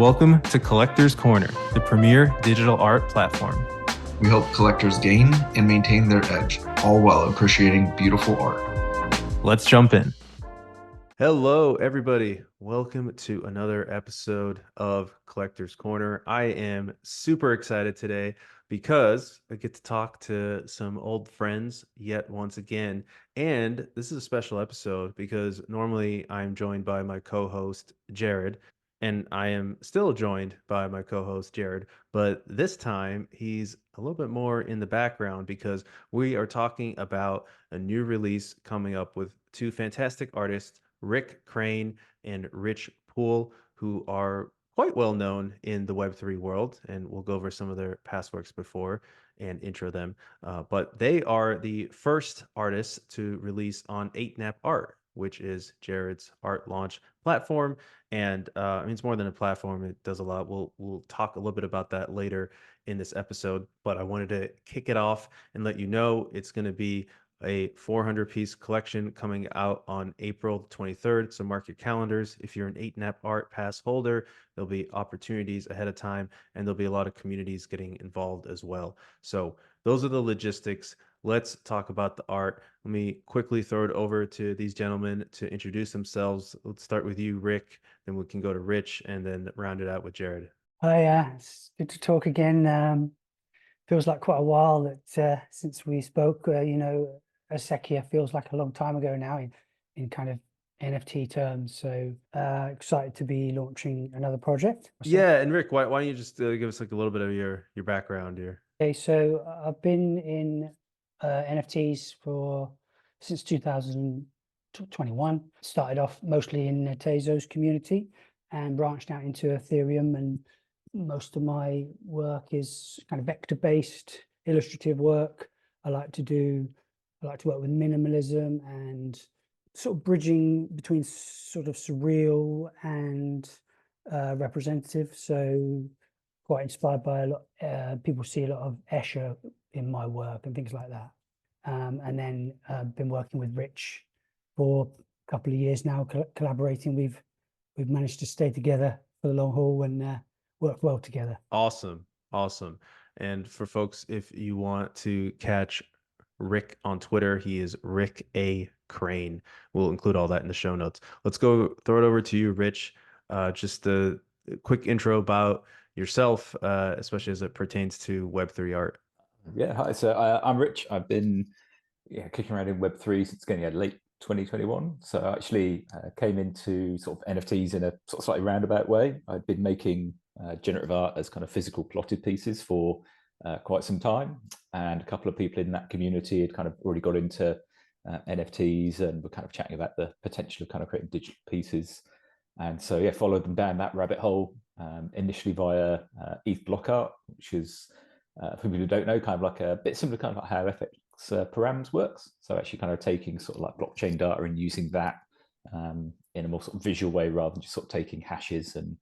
Welcome to Collector's Corner, the premier digital art platform. We help collectors gain and maintain their edge, all while appreciating beautiful art. Let's jump in. Hello, everybody. Welcome to another episode of Collector's Corner. I am super excited today because I get to talk to some old friends yet once again. And this is a special episode because normally I'm joined by my co-host, Jared. And I am still joined by my co-host Jared, but this time he's a little bit more in the background because we are talking about a new release coming up with two fantastic artists, Rick Crane and Rich Poole, who are quite well known in the Web3 world, and we'll go over some of their past works before and intro them. But they are the first artists to release on 8nap Art, which is Jared's art launch platform. And I mean, it's more than a platform. It does a lot. We'll talk a little bit about that later in this episode. But I wanted to kick it off and let you know it's going to be a 400-piece collection coming out on April 23rd. So mark your calendars. If you're an 8nap Art Pass holder, there'll be opportunities ahead of time, and there'll be a lot of communities getting involved as well. So those are the logistics. Let's talk about the art. Let me quickly throw it over to these gentlemen to introduce themselves. Let's start with you, Rick, then we can go to Rich and then round it out with Jared. Hi, it's good to talk again. Feels like quite a while that since we spoke. Acequia feels like a long time ago now in kind of NFT terms. So excited to be launching another project. Yeah, and Rick, why don't you just give us like a little bit of your background here? Okay, so I've been in NFTs since 2021. Started off mostly in the Teasers community and branched out into Ethereum, and most of my work is kind of vector-based illustrative work. I like to work with minimalism and sort of bridging between sort of surreal and representative. So quite inspired by a lot. People see a lot of Escher in my work and things like that. And then been working with Rich for a couple of years now, collaborating. We've managed to stay together for the long haul and work well together. Awesome. And for folks, if you want to catch Rick on Twitter, he is Rick A. Crane. We'll include all that in the show notes. Let's go throw it over to you, Rich. Just a quick intro about yourself, especially as it pertains to Web3 art. Yeah, hi. So I'm Rich. I've been kicking around in Web3 since getting late 2021. So I actually came into sort of NFTs in a sort of slightly roundabout way. I'd been making generative art as kind of physical plotted pieces for quite some time, and a couple of people in that community had kind of already got into NFTs and were kind of chatting about the potential of kind of creating digital pieces. And so yeah, followed them down that rabbit hole, initially via ETH block art, which is for people who don't know, kind of like a bit similar kind of like how FX params works. So actually kind of taking sort of like blockchain data and using that in a more sort of visual way rather than just sort of taking hashes and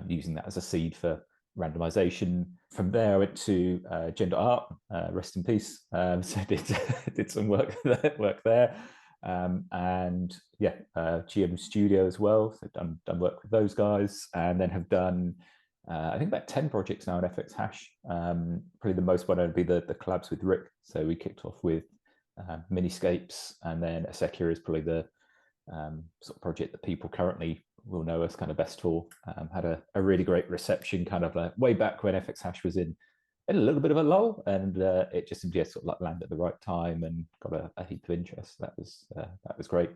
using that as a seed for randomization. From there, I went to gender art, rest in peace. So did some work there. And yeah, GM Studio as well. So done work with those guys, and then have done I think about 10 projects now in FX Hash. Probably the most well known would be the collabs with Rick. So we kicked off with Miniscapes, and then Acequia is probably the sort of project that people currently will know us kind of best for. Had a really great reception kind of way back when FX Hash was in a little bit of a lull, and it just seemed sort of like landed at the right time and got a heap of interest. That was great.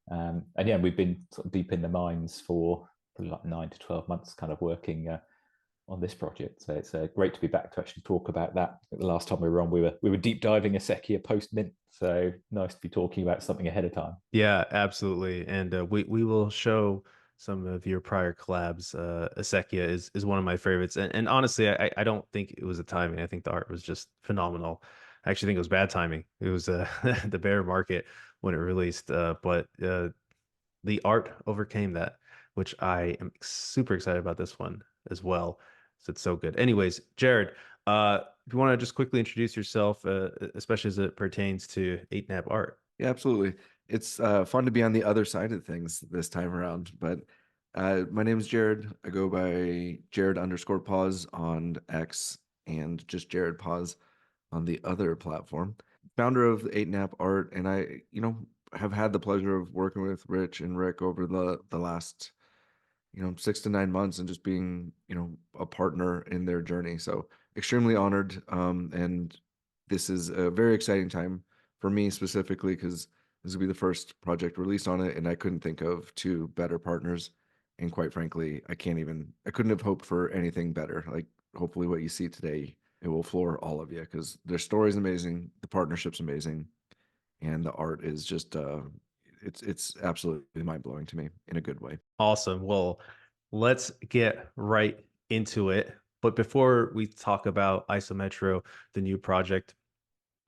And yeah, we've been sort of deep in the mines for probably like 9 to 12 months kind of working on this project. So it's great to be back to actually talk about that. The last time we were on, we were deep diving Acequia post mint. So nice to be talking about something ahead of time. Yeah, absolutely. And we will show some of your prior collabs. Acequia is one of my favorites. And honestly, I don't think it was the timing. I think the art was just phenomenal. I actually think it was bad timing. It was the bear market when it released. But the art overcame that, which I am super excited about this one as well. So it's so good. Anyways, Jared, if you want to just quickly introduce yourself, especially as it pertains to 8nap Art. Yeah, absolutely. It's fun to be on the other side of things this time around, but My name's Jared. I go by Jared_Pause on X and just Jared Pause on the other platform. Founder of 8nap Art, and I, have had the pleasure of working with Rich and Rick over the last 6 to 9 months and just being, a partner in their journey. So extremely honored. And this is a very exciting time for me specifically because this will be the first project released on it. And I couldn't think of two better partners. And quite frankly, I couldn't have hoped for anything better. Like hopefully what you see today, it will floor all of you because their story is amazing. The partnership's amazing. And the art is just, it's absolutely mind blowing to me in a good way. Awesome. Well, let's get right into it. But before we talk about IsoMetro, the new project,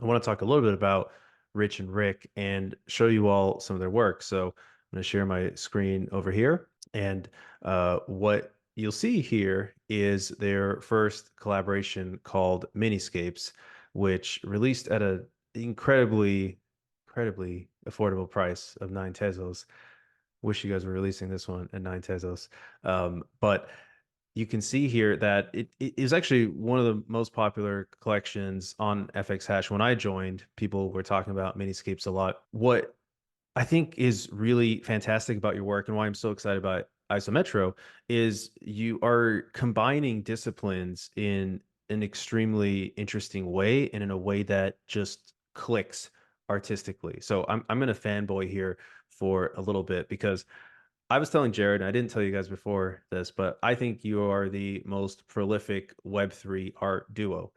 I want to talk a little bit about Rich and Rick and show you all some of their work. So I'm going to share my screen over here. And what you'll see here is their first collaboration called Miniscapes, which released at an incredibly affordable price of 9 pesos. Wish you guys were releasing this one at 9 pesos. But you can see here that it is actually one of the most popular collections on FX Hash. When I joined, people were talking about Miniscapes a lot. What I think is really fantastic about your work and why I'm so excited about IsoMetro is you are combining disciplines in an extremely interesting way and in a way that just clicks artistically. So I'm going to fanboy here for a little bit because I was telling Jared, and I didn't tell you guys before this, but I think you are the most prolific Web3 art duo.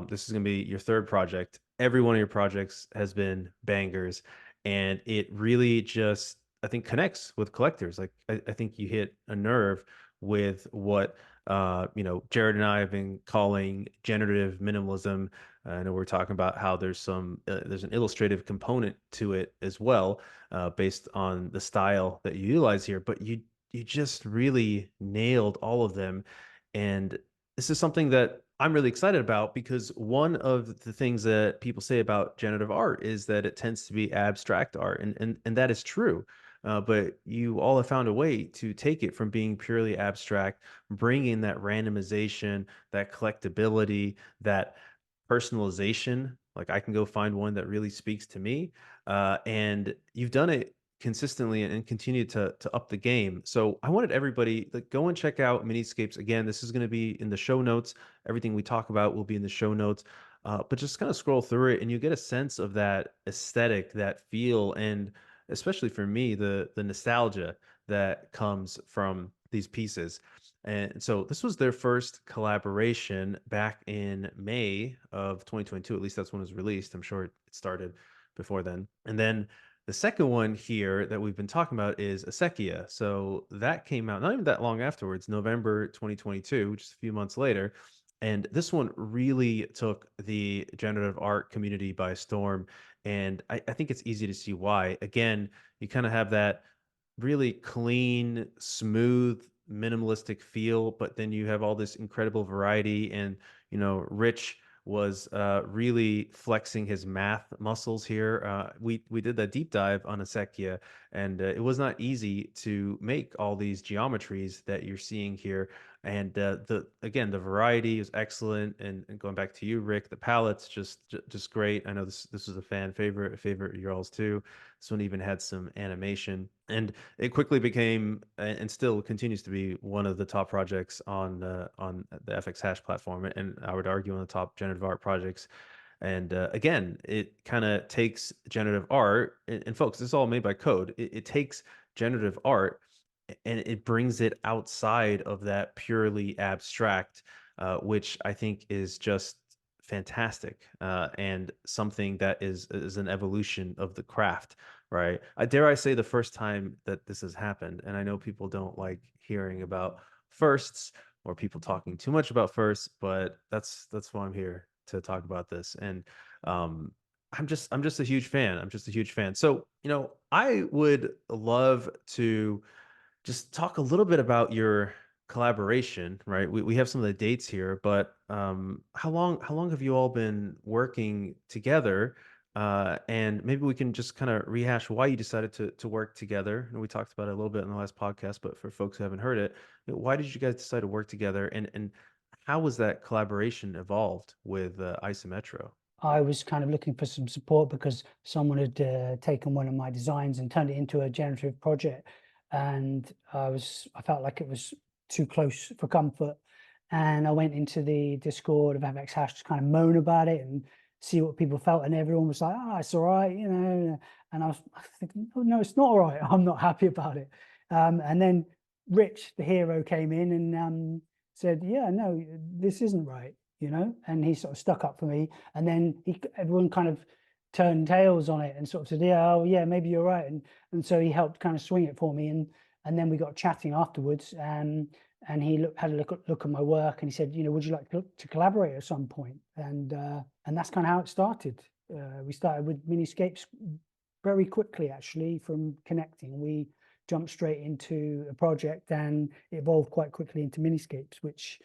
This is going to be your third project. Every one of your projects has been bangers, and it really just, I think, connects with collectors. Like, I think you hit a nerve with what, Jared and I have been calling generative minimalism. I know we're talking about how there's an illustrative component to it as well, based on the style that you utilize here, but you just really nailed all of them. And this is something that I'm really excited about because one of the things that people say about generative art is that it tends to be abstract art, and that is true. But you all have found a way to take it from being purely abstract, bring in that randomization, that collectability, that personalization. Like I can go find one that really speaks to me, and you've done it consistently and continue to up the game. So I wanted everybody to go and check out Miniscapes. Again, this is going to be in the show notes. Everything we talk about will be in the show notes. But just kind of scroll through it and you get a sense of that aesthetic, that feel, and especially for me, the nostalgia that comes from these pieces. And so this was their first collaboration back in May of 2022. At least that's when it was released. I'm sure it started before then. And then the second one here that we've been talking about is Acequia. So that came out not even that long afterwards, November 2022, just a few months later. And this one really took the generative art community by storm. And I think it's easy to see why. Again, you kind of have that really clean, smooth, minimalistic feel, but then you have all this incredible variety. And, Rich was really flexing his math muscles here. We did that deep dive on Acequia, and it was not easy to make all these geometries that you're seeing here. And the variety is excellent. And going back to you, Rick, the palette's just great. I know this was a fan favorite of yours too. This one even had some animation, and it quickly became and still continues to be one of the top projects on the FX Hash platform, and I would argue one of the top generative art projects. And again, it kind of takes generative art, and folks, this is all made by code. It takes generative art and it brings it outside of that purely abstract, which I think is just fantastic, and something that is an evolution of the craft, right? I dare I say the first time that this has happened, and I know people don't like hearing about firsts or people talking too much about firsts, but that's why I'm here to talk about this. And I'm just a huge fan. I'm just a huge fan. So, I would love to just talk a little bit about your collaboration, right? We have some of the dates here, but how long have you all been working together? And maybe we can just kind of rehash why you decided to work together. And we talked about it a little bit in the last podcast, but for folks who haven't heard it, why did you guys decide to work together, and how was that collaboration evolved with IsoMetro? I was kind of looking for some support because someone had taken one of my designs and turned it into a generative project, and I felt like it was too close for comfort. And I went into the Discord of FX Hash to kind of moan about it and see what people felt, and everyone was like, "Oh, it's all right," you know. And I was thinking, "Oh, no, it's not all right. I'm not happy about it." And then Rich, the hero, came in and said, "Yeah, no, this isn't right," you know. And he sort of stuck up for me. And then everyone kind of turned tails on it and sort of said, "Yeah, oh yeah, maybe you're right." And so he helped kind of swing it for me. And then we got chatting afterwards, and he had a look at my work, and he said, "You know, would you like to collaborate at some point?" And that's kind of how it started. We started with Miniscapes very quickly, actually, from connecting. We jumped straight into a project, and it evolved quite quickly into Miniscapes, which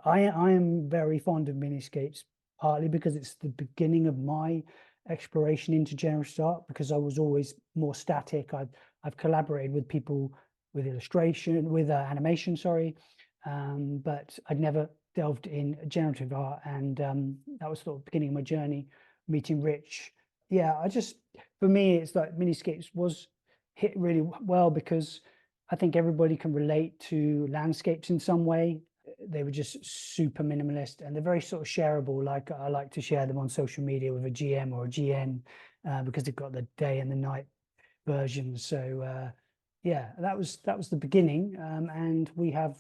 I am very fond of Miniscapes, partly because it's the beginning of my exploration into generative art, because I was always more static. I've collaborated with people with illustration, with animation, sorry, but I'd never delved in generative art, and that was sort of beginning of my journey, meeting Rich. Yeah, for me, it's like Miniscapes was hit really well because I think everybody can relate to landscapes in some way. They were just super minimalist, and they're very sort of shareable. Like, I like to share them on social media with a GM or a GN because they've got the day and the night versions. So yeah, that was the beginning, and we have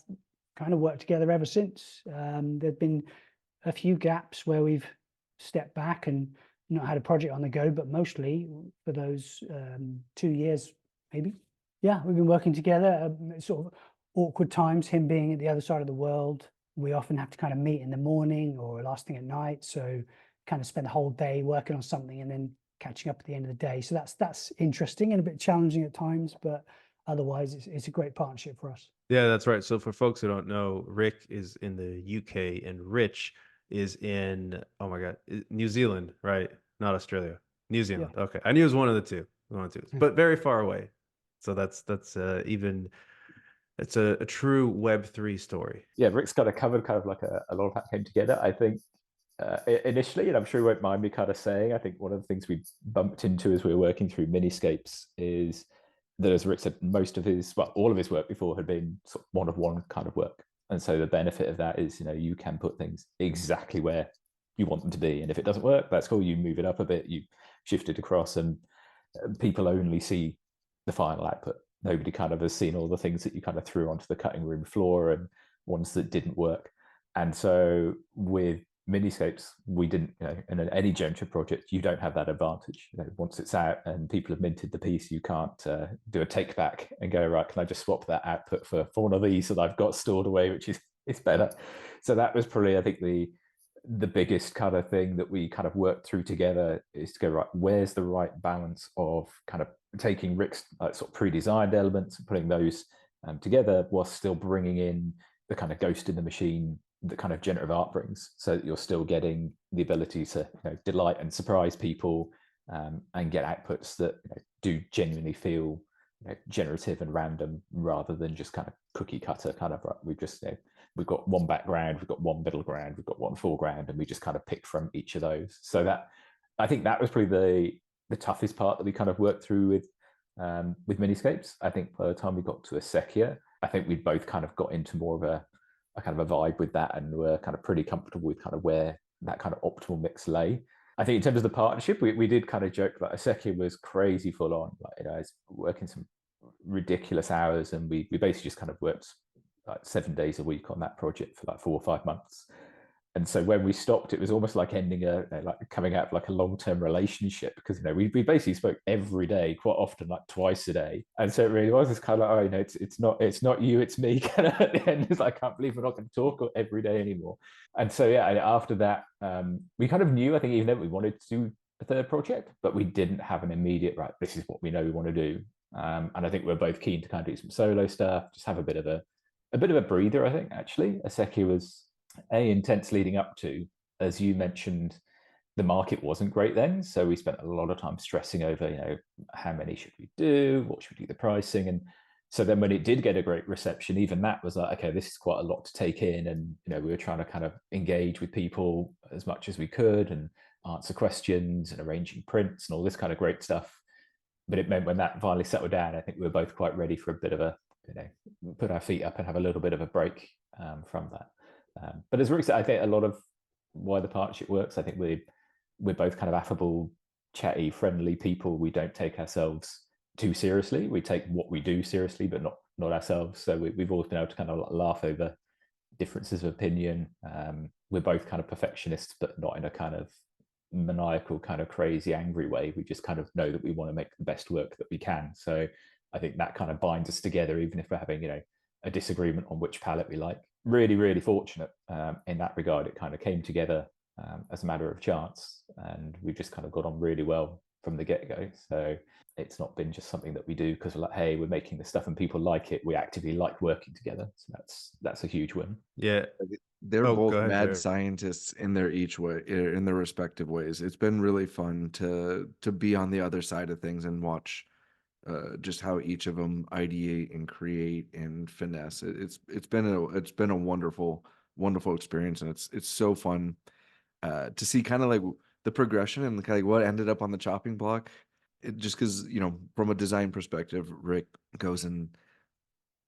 kind of worked together ever since. There've been a few gaps where we've stepped back and not had a project on the go, but mostly for those 2 years, maybe. Yeah, we've been working together. Sort of awkward times, him being at the other side of the world. We often have to kind of meet in the morning or last thing at night. So kind of spend the whole day working on something and then catching up at the end of the day. So that's interesting and a bit challenging at times, but otherwise it's a great partnership for us. Yeah, that's right. So for folks who don't know, Rick is in the UK and Rich is in, oh my God, New Zealand, right? Not Australia. New Zealand. Yeah. Okay. I knew it was one of the two, but very far away. So that's even, it's a true Web3 story. Yeah, Rick's kind of covered kind of like a lot of that came together. I think initially, and I'm sure he won't mind me kind of saying, I think one of the things we bumped into as we were working through Miniscapes is that, as Rick said, all of his work before had been sort of one-of-one kind of work. And so the benefit of that is, you can put things exactly where you want them to be. And if it doesn't work, that's cool. You move it up a bit, you shift it across, and people only see the final output. Nobody kind of has seen all the things that you kind of threw onto the cutting room floor and ones that didn't work. And so with Miniscapes, we didn't, in any generative project, you don't have that advantage. Once it's out and people have minted the piece, you can't do a take back and go, right, can I just swap that output for one of these that I've got stored away, which is better. So that was probably, I think, the biggest kind of thing that we kind of worked through together, is to go, right, where's the right balance of kind of taking Rick's sort of pre-designed elements and putting those together, while still bringing in the kind of ghost in the machine that kind of generative art brings, so that you're still getting the ability to delight and surprise people, and get outputs that do genuinely feel generative and random, rather than just kind of cookie cutter kind of, right, we've got one background, we've got one middle ground, we've got one foreground, and we just kind of pick from each of those. So that, I think that was probably the toughest part that we kind of worked through with Miniscapes. I think by the time we got to Acequia, I think we both kind of got into more of a kind of a vibe with that, and were kind of pretty comfortable with kind of where that kind of optimal mix lay. I think in terms of the partnership, we did kind of joke that Acequia was crazy full on. Like, I was working some ridiculous hours, and we basically just kind of worked like 7 days a week on that project for like 4 or 5 months. And so when we stopped, it was almost like ending like coming out of like a long-term relationship, because we basically spoke every day, quite often, like twice a day. And so it really was this kind of like, it's not you, it's me. Kind of at the end, it's like, I can't believe we're not going to talk every day anymore. And so yeah, after that, we kind of knew, I think, even then, we wanted to do a third project, but we didn't have an immediate, right, this is what we know we want to do. And I think we're both keen to kind of do some solo stuff, just have a bit of a breather. I think actually Acequia was intense leading up to, as you mentioned, the market wasn't great then, so we spent a lot of time stressing over, how many should we do, what should we do, the pricing. And so then when it did get a great reception, even that was like, okay, this is quite a lot to take in. And we were trying to kind of engage with people as much as we could and answer questions and arranging prints and all this kind of great stuff. But it meant when that finally settled down, I think we were both quite ready for a bit of a, put our feet up and have a little bit of a break from that. But as Rick said, I think a lot of why the partnership works, I think we're both kind of affable, chatty, friendly people. We don't take ourselves too seriously. We take what we do seriously, but not ourselves. So we've always been able to kind of laugh over differences of opinion. We're both kind of perfectionists, but not in a kind of maniacal, kind of crazy, angry way. We just kind of know that we want to make the best work that we can. So I think that kind of binds us together, even if we're having, a disagreement on which palette we like. Really, really fortunate in that regard. It kind of came together as a matter of chance, and we just kind of got on really well from the get-go. So it's not been just something that we do because we're like, hey, we're making this stuff and people like it. We actively like working together. So that's a huge win. Yeah. They're Oh, both go ahead, mad Jared. scientists in their respective ways. It's been really fun to be on the other side of things and watch just how each of them ideate and create and finesse. It's been a wonderful experience, and it's so fun to see kind of like the progression and kind of like what ended up on the chopping block. Just because from a design perspective, Rick goes in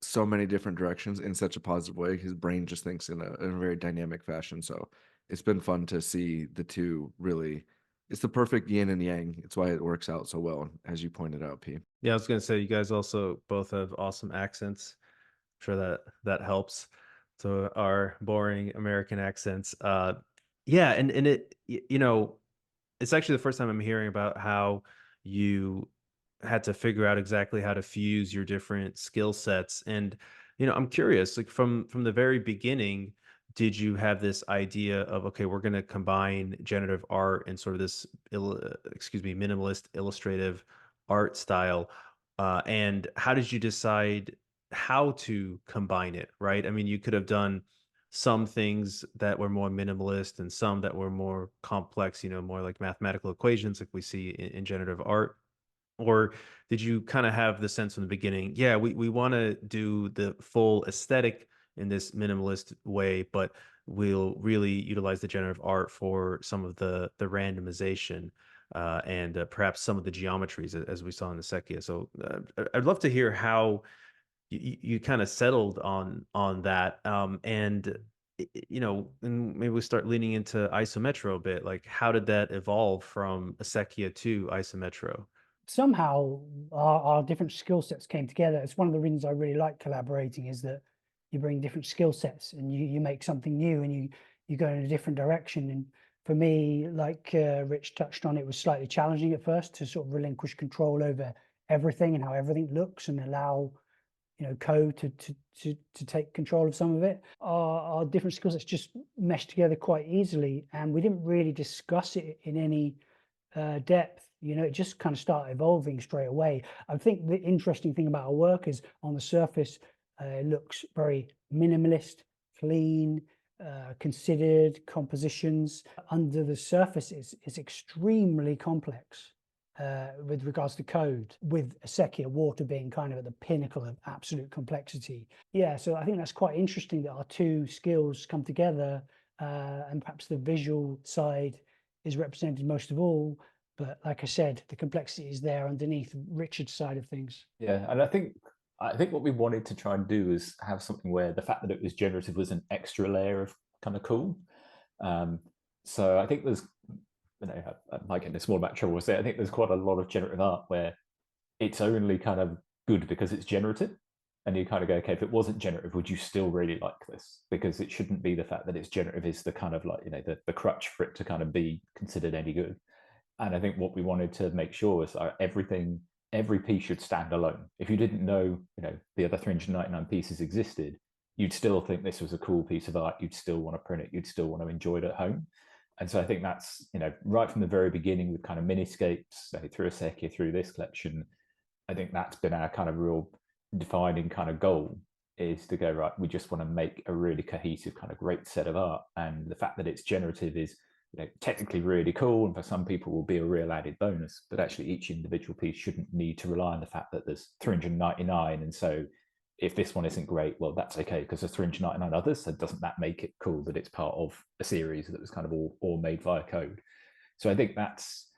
so many different directions in such a positive way. His brain just thinks in a very dynamic fashion. So it's been fun to see the two really. It's the perfect yin and yang. It's why it works out so well, as you pointed out, P. Yeah, I was gonna say you guys also both have awesome accents. I'm sure that helps. So our boring American accents. Yeah, and it it's actually the first time I'm hearing about how you had to figure out exactly how to fuse your different skill sets. And I'm curious, like from the very beginning, did you have this idea of, okay, we're going to combine generative art and sort of this minimalist illustrative art style, and how did you decide how to combine it, right? I mean, you could have done some things that were more minimalist and some that were more complex, more like mathematical equations like we see in generative art. Or did you kind of have the sense from the beginning, yeah, we want to do the full aesthetic in this minimalist way, but we'll really utilize the generative art for some of the randomization and perhaps some of the geometries as we saw in the Acequia. So I'd love to hear how you kind of settled on that, and and maybe we start leaning into IsoMetro a bit. Like, how did that evolve from Acequia to IsoMetro? Somehow our different skill sets came together. It's one of the reasons I really like collaborating, is that you bring different skill sets and you make something new, and you go in a different direction. And for me, like Rich touched on, it was slightly challenging at first to sort of relinquish control over everything and how everything looks, and allow code to take control of some of it. Our different skill sets just meshed together quite easily, and we didn't really discuss it in any depth. It just kind of started evolving straight away. I think the interesting thing about our work is, on the surface, it looks very minimalist, clean, considered compositions. Under the surface, it's extremely complex with regards to code, with Acequia water being kind of at the pinnacle of absolute complexity. Yeah, so I think that's quite interesting that our two skills come together, and perhaps the visual side is represented most of all. But like I said, the complexity is there underneath Richard's side of things. Yeah, and I think what we wanted to try and do is have something where the fact that it was generative was an extra layer of kind of cool. So I think there's, I might get in a small amount of trouble with say, I think there's quite a lot of generative art where it's only kind of good because it's generative. And you kind of go, okay, if it wasn't generative, would you still really like this? Because it shouldn't be the fact that it's generative is the kind of like, the crutch for it to kind of be considered any good. And I think what we wanted to make sure was every piece should stand alone. If you didn't know, the other 399 pieces existed, you'd still think this was a cool piece of art. You'd still want to print it. You'd still want to enjoy it at home. And so I think that's, right from the very beginning with kind of Miniscapes, through Acequia, through this collection, I think that's been our kind of real defining kind of goal, is to go, right, we just want to make a really cohesive kind of great set of art. And the fact that it's generative is technically really cool, and for some people will be a real added bonus, but actually each individual piece shouldn't need to rely on the fact that there's 399, and so if this one isn't great, well, that's okay, because there's 399 others, so doesn't that make it cool that it's part of a series that was kind of all made via code? So I think that's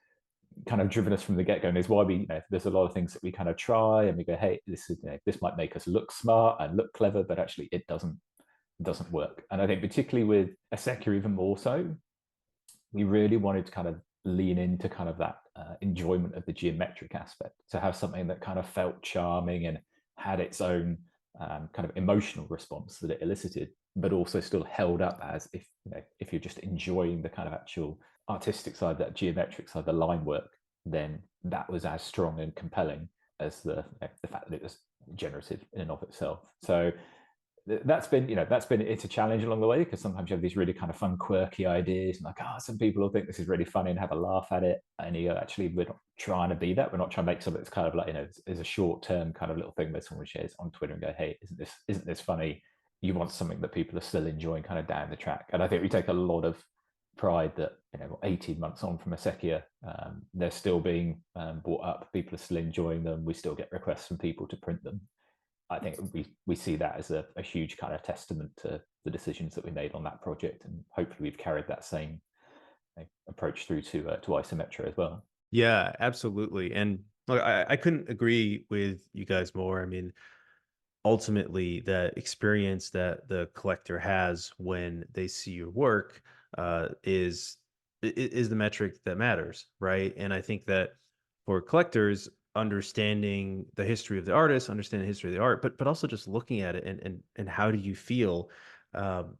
kind of driven us from the get-go, and is why we, there's a lot of things that we kind of try and we go, hey, this might make us look smart and look clever, but actually it doesn't work. And I think particularly with Acequia even more so, we really wanted to kind of lean into kind of that enjoyment of the geometric aspect, to have something that kind of felt charming and had its own kind of emotional response that it elicited, but also still held up as if you're just enjoying the kind of actual artistic side, that geometric side, the line work, then that was as strong and compelling as the fact that it was generative in and of itself. So that's been it's a challenge along the way, because sometimes you have these really kind of fun, quirky ideas, and like, some people will think this is really funny and have a laugh at it, and you go, actually, we're not trying to be that. We're not trying to make something that's kind of like, is a short-term kind of little thing that someone shares on Twitter and go, hey, isn't this funny? You want something that people are still enjoying kind of down the track. And I think we take a lot of pride that 18 months on from Acequia, they're still being brought up, people are still enjoying them, we still get requests from people to print them. I think we see that as a huge kind of testament to the decisions that we made on that project, and hopefully we've carried that same approach through to IsoMetro as well. Yeah, absolutely. And look, I couldn't agree with you guys more. I mean, ultimately, the experience that the collector has when they see your work is the metric that matters, right? And I think that for collectors, understanding the history of the artist, understanding the history of the art, but also just looking at it and how do you feel, um,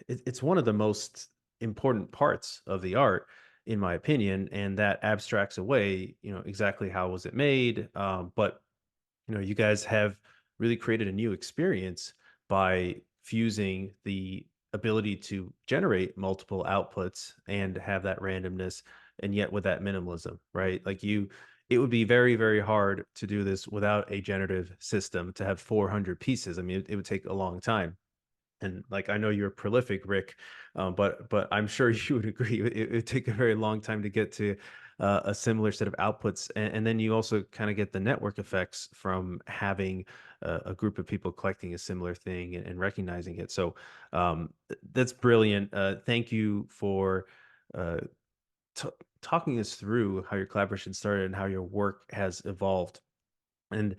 it's one of the most important parts of the art, in my opinion, and that abstracts away, exactly how was it made, but you guys have really created a new experience by fusing the ability to generate multiple outputs and have that randomness, and yet with that minimalism, right? Like it would be very, very hard to do this without a generative system, to have 400 pieces. I mean, it would take a long time. And like, I know you're prolific, Rick, but I'm sure you would agree it would take a very long time to get to a similar set of outputs, and then you also kind of get the network effects from having a group of people collecting a similar thing and recognizing it. So that's brilliant. Thank you for uh, t talking us through how your collaboration started and how your work has evolved. And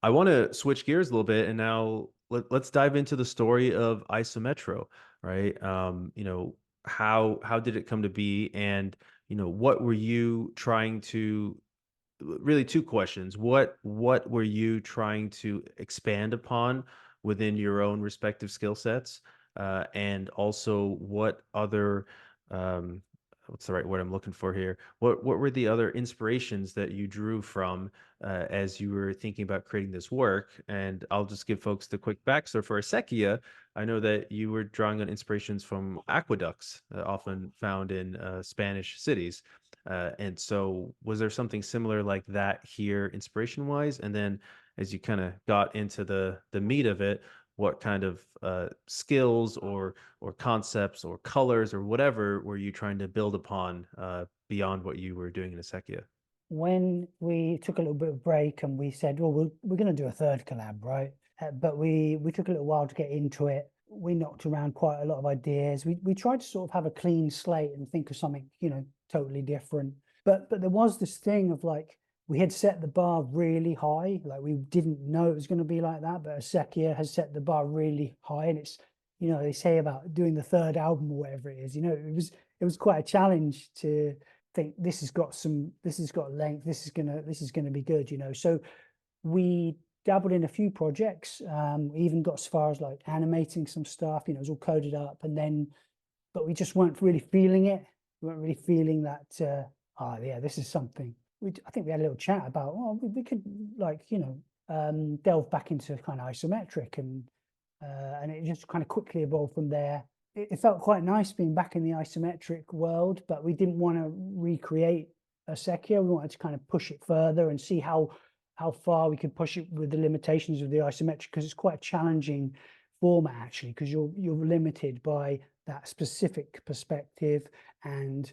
I want to switch gears a little bit, and now let's dive into the story of IsoMetro, right? How did it come to be, and what were you trying to, really two questions. What were you trying to expand upon within your own respective skill sets? And also, what other what's the right word I'm looking for here? What were the other inspirations that you drew from as you were thinking about creating this work? And I'll just give folks the quick backstory for Acequia. I know that you were drawing on inspirations from aqueducts, often found in Spanish cities. And so was there something similar like that here, inspiration wise? And then as you kind of got into the meat of it, what kind of skills or concepts or colors or whatever were you trying to build upon beyond what you were doing in Acequia? When we took a little bit of break and we said, well, we're going to do a third collab, right? But we took a little while to get into it. We knocked around quite a lot of ideas. We tried to sort of have a clean slate and think of something, totally different. But there was this thing of like, we had set the bar really high. Like, we didn't know it was going to be like that, but Acequia has set the bar really high. And it's, they say about doing the third album or whatever it is, it was quite a challenge to think this has got length, this is gonna be good, So we dabbled in a few projects, we even got as far as like animating some stuff, it was all coded up, but we just weren't really feeling it. We weren't really feeling that yeah, this is something. I think we had a little chat about, well, we could like, delve back into kind of isometric, and it just kind of quickly evolved from there. It felt quite nice being back in the isometric world, but we didn't want to recreate Acequia. We wanted to kind of push it further and see how far we could push it with the limitations of the isometric, because it's quite a challenging format actually, because you're limited by that specific perspective, and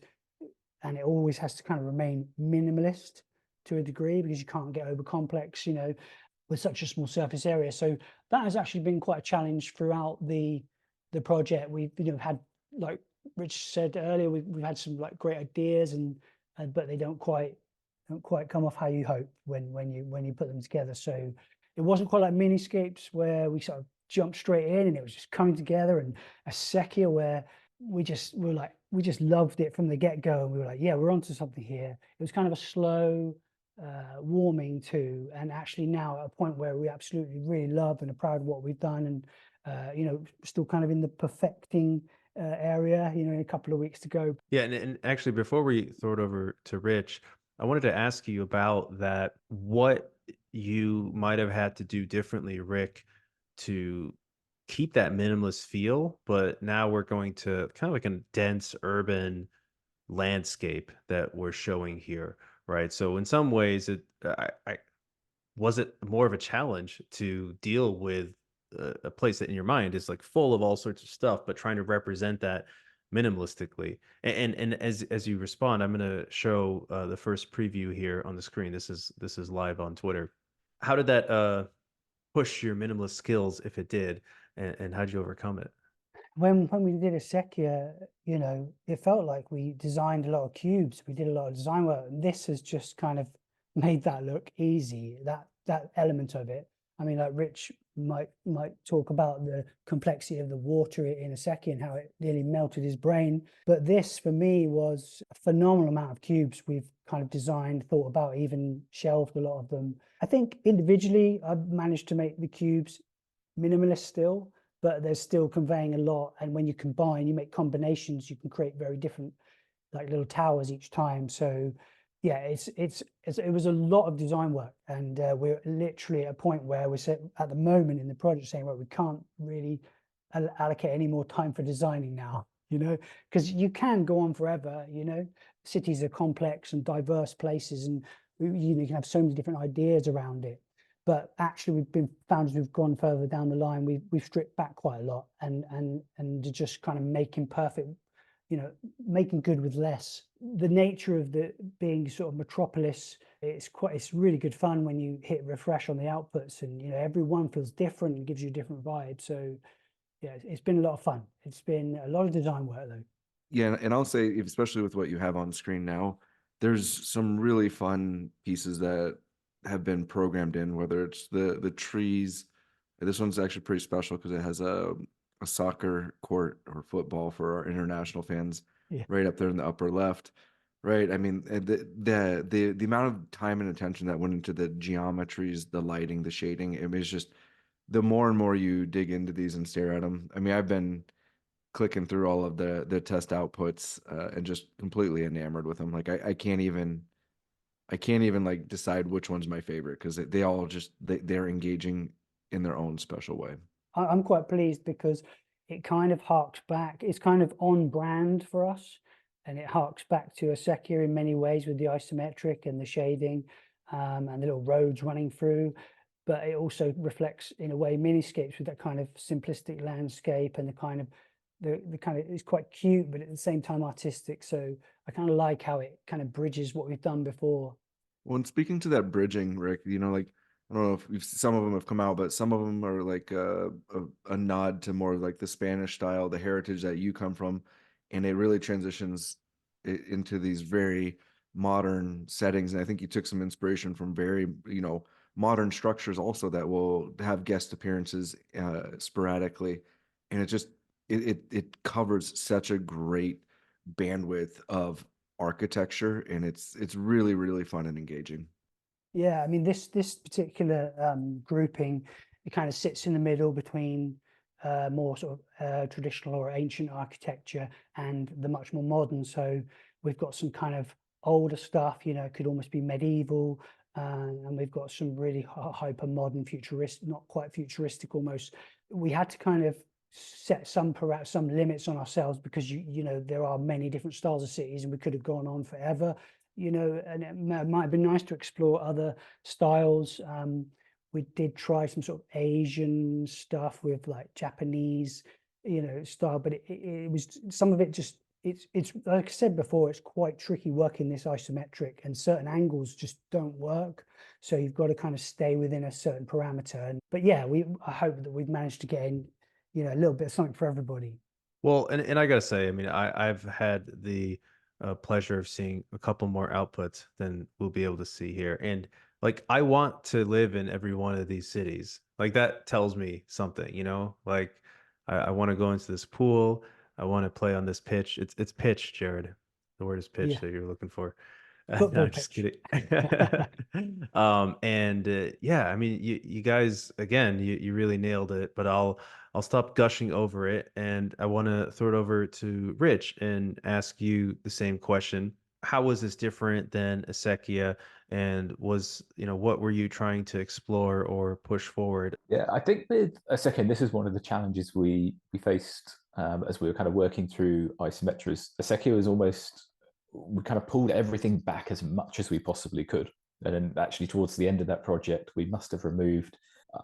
it always has to kind of remain minimalist to a degree, because you can't get over complex, with such a small surface area. So that has actually been quite a challenge throughout the project. We've had, like Rich said earlier, we've had some like great ideas, and but they don't quite come off how you hope when you put them together. So it wasn't quite like Miniscapes, where we sort of jumped straight in and it was just coming together, and Acequia, where we just loved it from the get-go, and we were like, yeah, we're onto something here. It was kind of a slow warming to, and actually now at a point where we absolutely really love and are proud of what we've done, and still kind of in the perfecting area, in a couple of weeks to go. Yeah, and actually, before we throw it over to Rich, I wanted to ask you about that. What you might have had to do differently, Rick, to keep that minimalist feel, but now we're going to kind of like a dense urban landscape that we're showing here, right? So in some ways, I was it more of a challenge to deal with a place that in your mind is like full of all sorts of stuff, but trying to represent that minimalistically. And as you respond, I'm going to show the first preview here on the screen. This is live on Twitter. How did that push your minimalist skills, if it did, and how did you overcome it? When we did Acequia, it felt like we designed a lot of cubes. We did a lot of design work, and this has just kind of made that look easy. That element of it. I mean, like Rich might talk about the complexity of the water in Acequia and how it nearly melted his brain. But this, for me, was a phenomenal amount of cubes we've kind of designed, thought about, even shelved a lot of them. I think individually, I've managed to make the cubes minimalist still, but they're still conveying a lot. And when you combine, you make combinations, you can create very different, like little towers each time. So yeah, it was a lot of design work, and we're literally at a point where we're at the moment in the project saying, well, we can't really allocate any more time for designing now, because you can go on forever. Cities are complex and diverse places, and you can have so many different ideas around it. But actually, we've been found as we've gone further down the line, we've stripped back quite a lot, and just kind of making perfect, making good with less. The nature of the being sort of metropolis, it's really good fun when you hit refresh on the outputs, and everyone feels different and gives you a different vibe. So yeah, it's been a lot of fun. It's been a lot of design work though. Yeah, and I'll say, especially with what you have on screen now, there's some really fun pieces that have been programmed in, whether it's the trees. This one's actually pretty special because it has a soccer court or football for our international fans, Yeah. right up there in the upper left. Right. I mean, the amount of time and attention that went into the geometries, the lighting, the shading, I mean, it's just the more and more you dig into these and stare at them. I mean, I've been clicking through all of the test outputs and just completely enamored with them. Like I can't even like decide which one's my favorite, because they all just they're engaging in their own special way. I'm quite pleased because it kind of harks back. It's kind of on brand for us, and it harks back to Acequia in many ways with the isometric and the shading, and the little roads running through. But it also reflects, in a way, Miniscapes with that kind of simplistic landscape and the kind of it's quite cute, but at the same time artistic. So I kind of like how it kind of bridges what we've done before. Well, and speaking to that bridging, Rick, like, I don't know if some of them have come out, but some of them are like a nod to more like the Spanish style, the heritage that you come from, and it really transitions into these very modern settings. And I think you took some inspiration from very, modern structures also that will have guest appearances sporadically, and it covers such a great bandwidth of architecture, and it's really, really fun and engaging. Yeah, I mean, this particular grouping, it kind of sits in the middle between more sort of traditional or ancient architecture and the much more modern. So we've got some kind of older stuff, could almost be medieval, and we've got some really hyper modern, futuristic, not quite futuristic almost. We had to kind of set some limits on ourselves, because there are many different styles of cities, and we could have gone on forever. And it might have been nice to explore other styles. We did try some sort of Asian stuff with like Japanese style, but it was some of it just, it's like I said before, it's quite tricky working this isometric, and certain angles just don't work. So you've got to kind of stay within a certain parameter. But yeah, I hope that we've managed to get in, a little bit of something for everybody. Well, and I gotta say, I mean, I've had the pleasure of seeing a couple more outputs than we'll be able to see here, and like I want to live in every one of these cities. Like that tells me something, Like I want to go into this pool. I want to play on this pitch. It's pitch, Jared. The word is pitch Yeah, that you're looking for. No, football I'm just pitch. kidding. And yeah, I mean, you guys again, you really nailed it. But I'll stop gushing over it, and I want to throw it over to Rich and ask you the same question. How was this different than Acequia, and what were you trying to explore or push forward? Yeah, I think with Acequia, this is one of the challenges we faced as we were kind of working through IsoMetro. Acequia was almost, we kind of pulled everything back as much as we possibly could. And then actually towards the end of that project, we must have removed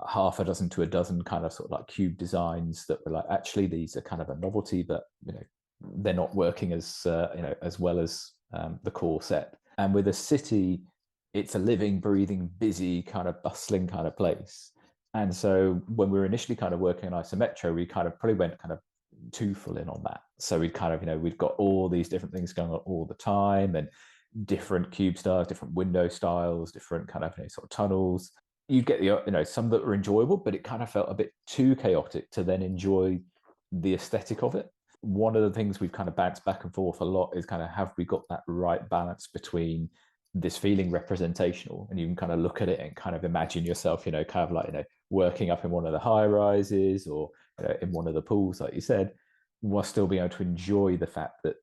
half a dozen to a dozen kind of sort of like cube designs that were like, actually, these are kind of a novelty, but they're not working as as well as the core set. And with a city, it's a living, breathing, busy, kind of bustling kind of place. And so when we were initially kind of working on IsoMetro, we kind of probably went kind of too full in on that. So we'd kind of, we've got all these different things going on all the time, and different cube styles, different window styles, different kind of sort of tunnels. You get the, some that were enjoyable, but it kind of felt a bit too chaotic to then enjoy the aesthetic of it. One of the things we've kind of bounced back and forth a lot is kind of, have we got that right balance between this feeling representational, and you can kind of look at it and kind of imagine yourself, kind of like, working up in one of the high rises, or in one of the pools, like you said, while still being able to enjoy the fact that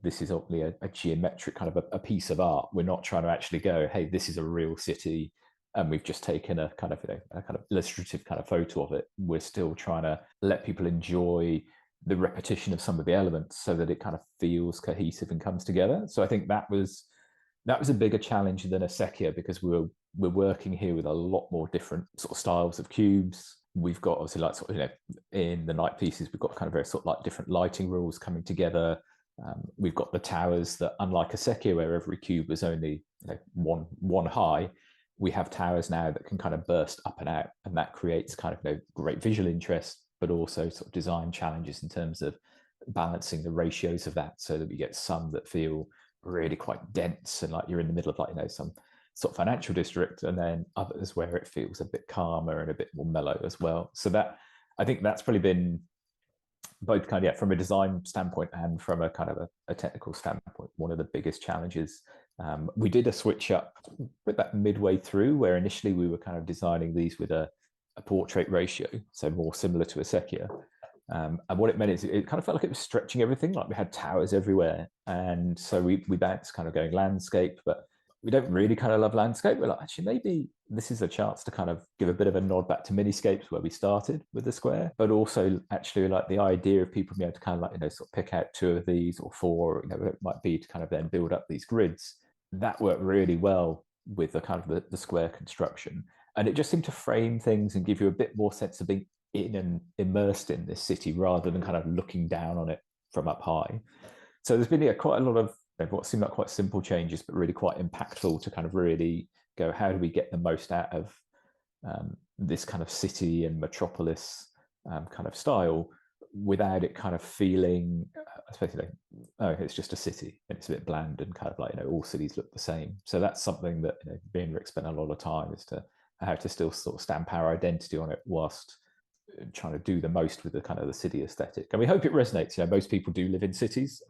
this is obviously a geometric kind of a piece of art. We're not trying to actually go, hey, this is a real city, and we've just taken a kind of a kind of illustrative kind of photo of it. We're still trying to let people enjoy the repetition of some of the elements so that it kind of feels cohesive and comes together. So I think that was a bigger challenge than Acequia, because we're working here with a lot more different sort of styles of cubes. We've got obviously like sort of, in the night pieces, we've got kind of very sort of like different lighting rules coming together. We've got the towers that, unlike Acequia, where every cube was only one high, we have towers now that can kind of burst up and out, and that creates kind of great visual interest, but also sort of design challenges in terms of balancing the ratios of that, so that we get some that feel really quite dense and like you're in the middle of like some sort of financial district, and then others where it feels a bit calmer and a bit more mellow as well. So that, I think that's probably been both kind of, from a design standpoint and from a kind of a technical standpoint, one of the biggest challenges. We did a switch up about midway through, where initially we were kind of designing these with a portrait ratio, so more similar to Acequia. And what it meant is it kind of felt like it was stretching everything, like we had towers everywhere. And so we bounced kind of going landscape, but we don't really kind of love landscape. We're like, actually, maybe this is a chance to kind of give a bit of a nod back to Miniscapes, where we started with the square, but also actually like the idea of people being able to kind of like, sort of pick out 2 of these or 4, whatever it might be, to kind of then build up these grids. That worked really well with the kind of the square construction. And it just seemed to frame things and give you a bit more sense of being in and immersed in this city, rather than kind of looking down on it from up high. So there's been quite a lot of what seemed like quite simple changes, but really quite impactful to kind of really go, how do we get the most out of this kind of city and metropolis kind of style, without it kind of feeling, especially oh, it's just a city and it's a bit bland and kind of like all cities look the same. So that's something that me and Rick spent a lot of time, is to how to still sort of stamp our identity on it, whilst trying to do the most with the kind of the city aesthetic. And we hope it resonates. Most people do live in cities.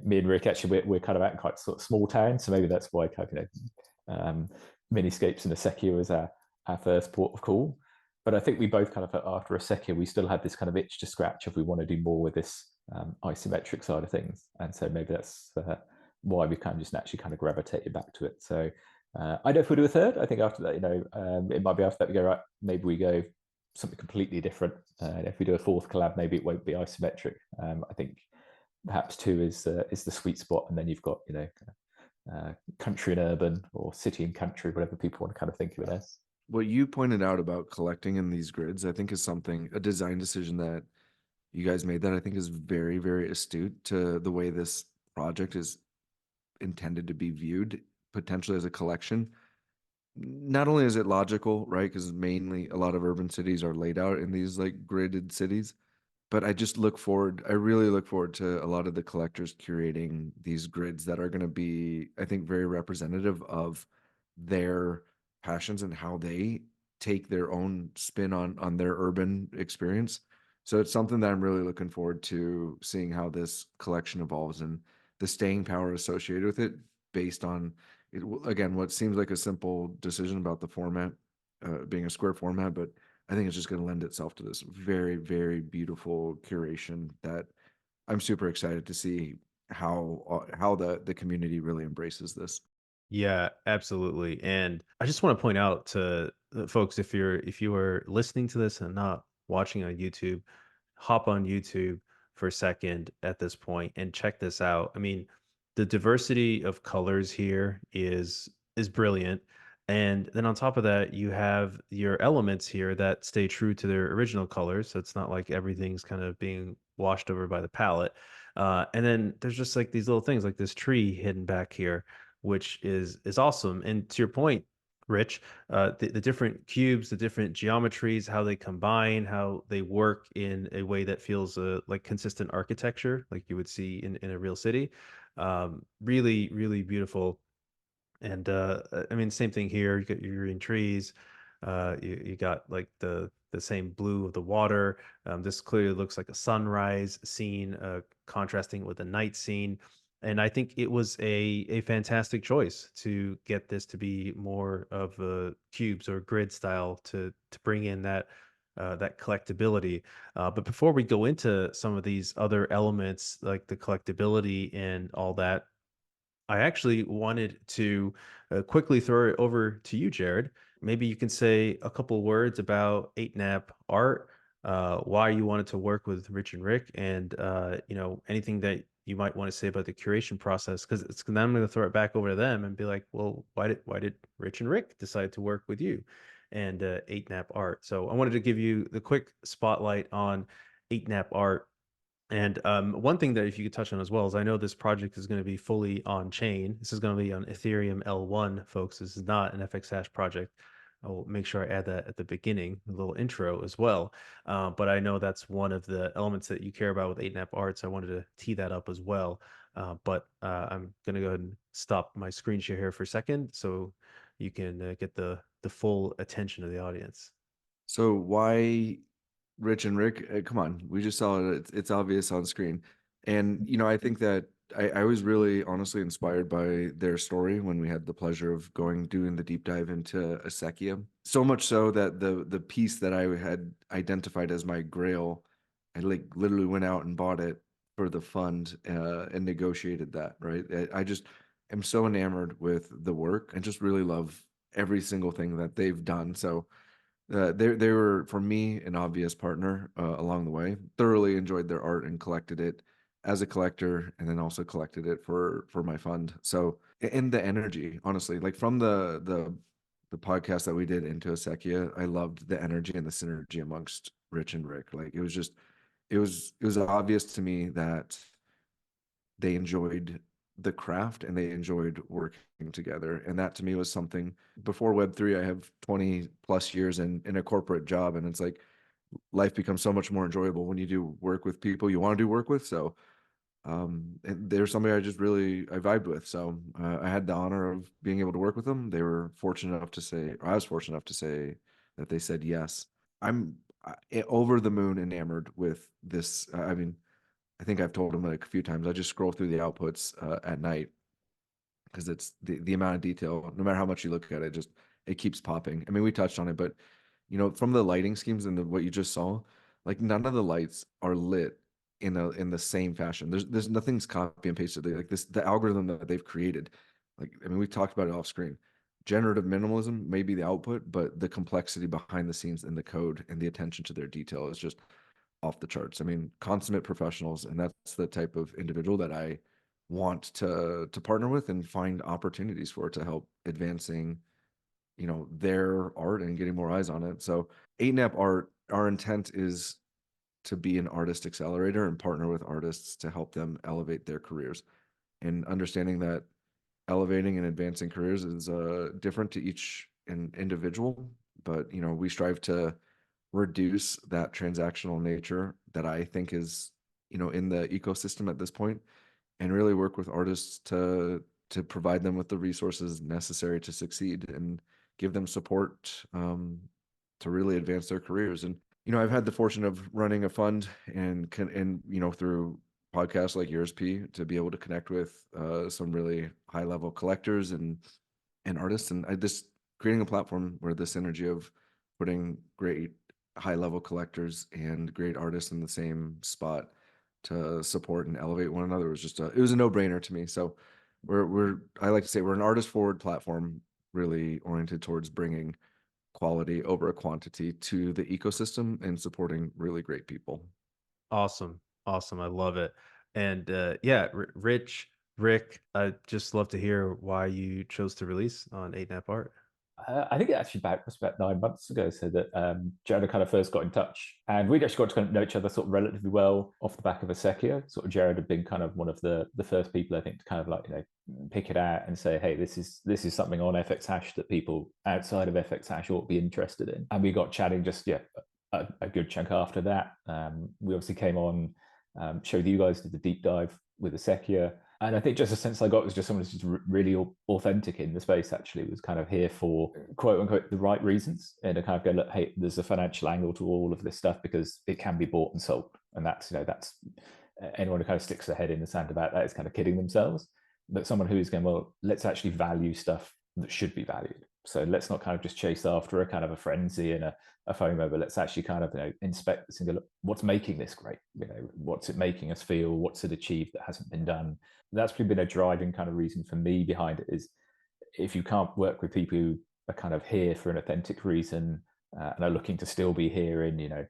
Me and Rick, actually, we're kind of out in quite sort of small town, so maybe that's why kind of Miniscapes and Acequia was our first port of call. But I think we both kind of, after Acequia, we still had this kind of itch to scratch if we want to do more with this isometric side of things. And so maybe that's why we kind of just naturally kind of gravitated back to it. So I don't know if we'll do a third. I think after that, it might be after that we go, right, maybe we go something completely different. If we do a 4th collab, maybe it won't be isometric. I think perhaps 2 is the sweet spot, and then you've got country and urban, or city and country, whatever people want to kind of think of it as. What you pointed out about collecting in these grids, I think, is a design decision that you guys made that, I think, is very, very astute to the way this project is intended to be viewed, potentially as a collection. Not only is it logical, right? Because mainly a lot of urban cities are laid out in these like gridded cities, but I really look forward to a lot of the collectors curating these grids that are going to be, I think, very representative of their passions and how they take their own spin on their urban experience. So it's something that I'm really looking forward to seeing how this collection evolves and the staying power associated with it based on it, again, what seems like a simple decision about the format being a square format, but I think it's just going to lend itself to this very, very beautiful curation that I'm super excited to see how the community really embraces this. Yeah, absolutely. And I just want to point out to folks, if you are listening to this and not watching on YouTube, hop on YouTube for a second at this point and check this out. I mean, the diversity of colors here is brilliant. And then on top of that, you have your elements here that stay true to their original colors. So it's not like everything's kind of being washed over by the palette. And then there's just like these little things like this tree hidden back here, which is awesome. And to your point, Rich, the different cubes, the different geometries, how they combine, how they work in a way that feels like consistent architecture, like you would see in a real city. Really, really beautiful. And I mean, same thing here. You got your green trees. You got like the same blue of the water. This clearly looks like a sunrise scene, contrasting with a night scene. And I think it was a fantastic choice to get this to be more of a cubes or grid style to bring in that collectability. But before we go into some of these other elements like the collectability and all that, I actually wanted to quickly throw it over to you, Jared. Maybe you can say a couple words about 8nap art, why you wanted to work with Rich and Rick, and anything that you might want to say about the curation process. Because then I'm going to throw it back over to them and be like, well, why did Rich and Rick decide to work with you and 8nap art? So I wanted to give you the quick spotlight on 8nap art. And one thing that if you could touch on as well is I know this project is going to be fully on chain. This is going to be on Ethereum L1, folks. This is not an FX hash project. I'll make sure I add that at the beginning, a little intro as well. But I know that's one of the elements that you care about with 8nap Arts. I wanted to tee that up as well. But I'm going to go ahead and stop my screen share here for a second so you can get the full attention of the audience. So why Rich and Rick? Come on, we just saw it. It's obvious on screen, and I think that I was really honestly inspired by their story when we had the pleasure of doing the deep dive into Acequia. So much so that the piece that I had identified as my grail, I like literally went out and bought it for the fund and negotiated that. Right, I just am so enamored with the work and just really love every single thing that they've done. So they were for me an obvious partner along the way. Thoroughly enjoyed their art and collected it as a collector, and then also collected it for my fund. So and the energy, honestly, like from the podcast that we did into Acequia, I loved the energy and the synergy amongst Rich and Rick. Like it was obvious to me that they enjoyed the craft and they enjoyed working together. And that to me was something before Web3, I have 20 plus years in a corporate job. And it's like life becomes so much more enjoyable when you do work with people you want to do work with. So and there's somebody I vibed with. So I had the honor of being able to work with them. They were fortunate enough to say, or I was fortunate enough to say that they said yes. I'm over the moon enamored with this. I mean, I think I've told him like a few times. I just scroll through the outputs at night because it's the amount of detail. No matter how much you look at it, just it keeps popping. I mean, we touched on it, but from the lighting schemes and what you just saw, like none of the lights are lit in the same fashion. There's nothing's copy and pasted. Like this, the algorithm that they've created. Like I mean, we talked about it off screen. Generative minimalism may be the output, but the complexity behind the scenes in the code and the attention to their detail is just off the charts. I mean, consummate professionals, and that's the type of individual that I want to partner with and find opportunities for to help advancing, their art and getting more eyes on it. So 8nap art, our intent is to be an artist accelerator and partner with artists to help them elevate their careers, and understanding that elevating and advancing careers is different to each individual, but we strive to reduce that transactional nature that I think is in the ecosystem at this point, and really work with artists to provide them with the resources necessary to succeed and give them support to really advance their careers. And I've had the fortune of running a fund and through podcasts like yours, P, to be able to connect with some really high level collectors and artists, and this creating a platform where this energy of putting great high level collectors and great artists in the same spot to support and elevate one another was just it was a no-brainer to me. So I like to say we're an artist forward platform, really oriented towards bringing quality over quantity to the ecosystem and supporting really great people. Awesome. Awesome. I love it. And yeah, Rick, I'd just love to hear why you chose to release on 8nap Art. I think it actually was about 9 months ago, so that Jared kind of first got in touch, and we'd actually got to kind of know each other sort of relatively well off the back of Acequia. Sort of Jared had been kind of one of the first people, I think, to kind of like pick it out and say, hey, this is something on FX Hash that people outside of FX Hash ought to be interested in. And we got chatting just a good chunk after that. We obviously came on, showed you guys, did the deep dive with Acequia. And I think just a sense I got was just someone who's just really authentic in the space, actually, was kind of here for quote unquote the right reasons, and to kind of go, look, hey, there's a financial angle to all of this stuff because it can be bought and sold. And that's anyone who kind of sticks their head in the sand about that is kind of kidding themselves. But someone who is going, well, let's actually value stuff that should be valued. So let's not kind of just chase after a kind of a frenzy and a FOMO, but let's actually kind of inspect this and go, look, what's making this great? What's it making us feel? What's it achieved that hasn't been done? That's probably been a driving kind of reason for me behind it, is if you can't work with people who are kind of here for an authentic reason and are looking to still be here in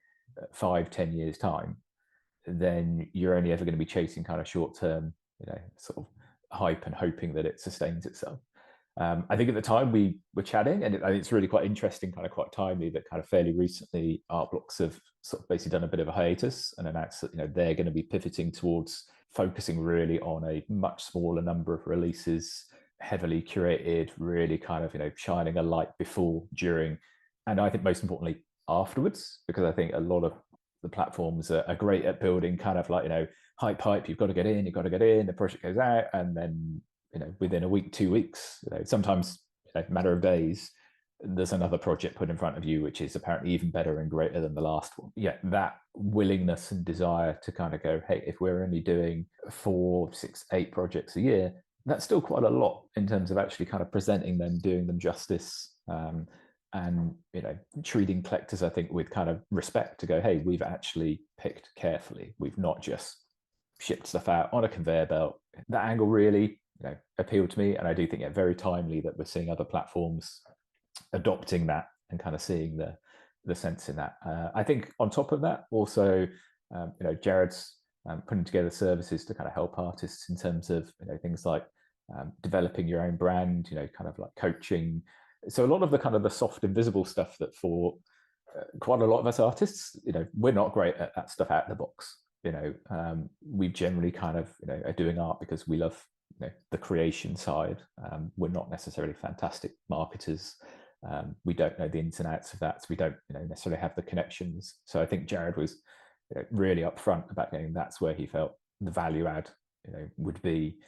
5-10 years time, then you're only ever going to be chasing kind of short term sort of hype and hoping that it sustains itself. I think at the time we were chatting, and it's really quite interesting, kind of quite timely, that kind of fairly recently Art Blocks have sort of basically done a bit of a hiatus and announced that they're going to be pivoting towards focusing really on a much smaller number of releases, heavily curated, really kind of shining a light before, during, and I think most importantly afterwards, because I think a lot of the platforms are great at building kind of like hype. You've got to get in, the project goes out, and then within a week, 2 weeks, sometimes a matter of days, there's another project put in front of you which is apparently even better and greater than the last one. Yeah, that willingness and desire to kind of go, hey, if we're only doing 4, 6, 8 projects a year, that's still quite a lot in terms of actually kind of presenting them, doing them justice, and treating collectors, I think, with kind of respect, to go, hey, we've actually picked carefully. We've not just shipped stuff out on a conveyor belt. That angle really appealed to me, and I do think very timely that we're seeing other platforms adopting that and kind of seeing the sense in that. I think on top of that, also, Jared's putting together services to kind of help artists in terms of things like developing your own brand, kind of like coaching. So a lot of the kind of the soft, invisible stuff that for quite a lot of us artists, we're not great at that stuff out of the box. We generally kind of are doing art because we love the creation side. We're not necessarily fantastic marketers. We don't know the ins and outs of that, so we don't necessarily have the connections. So I think Jared was really upfront about that's where he felt the value add would be,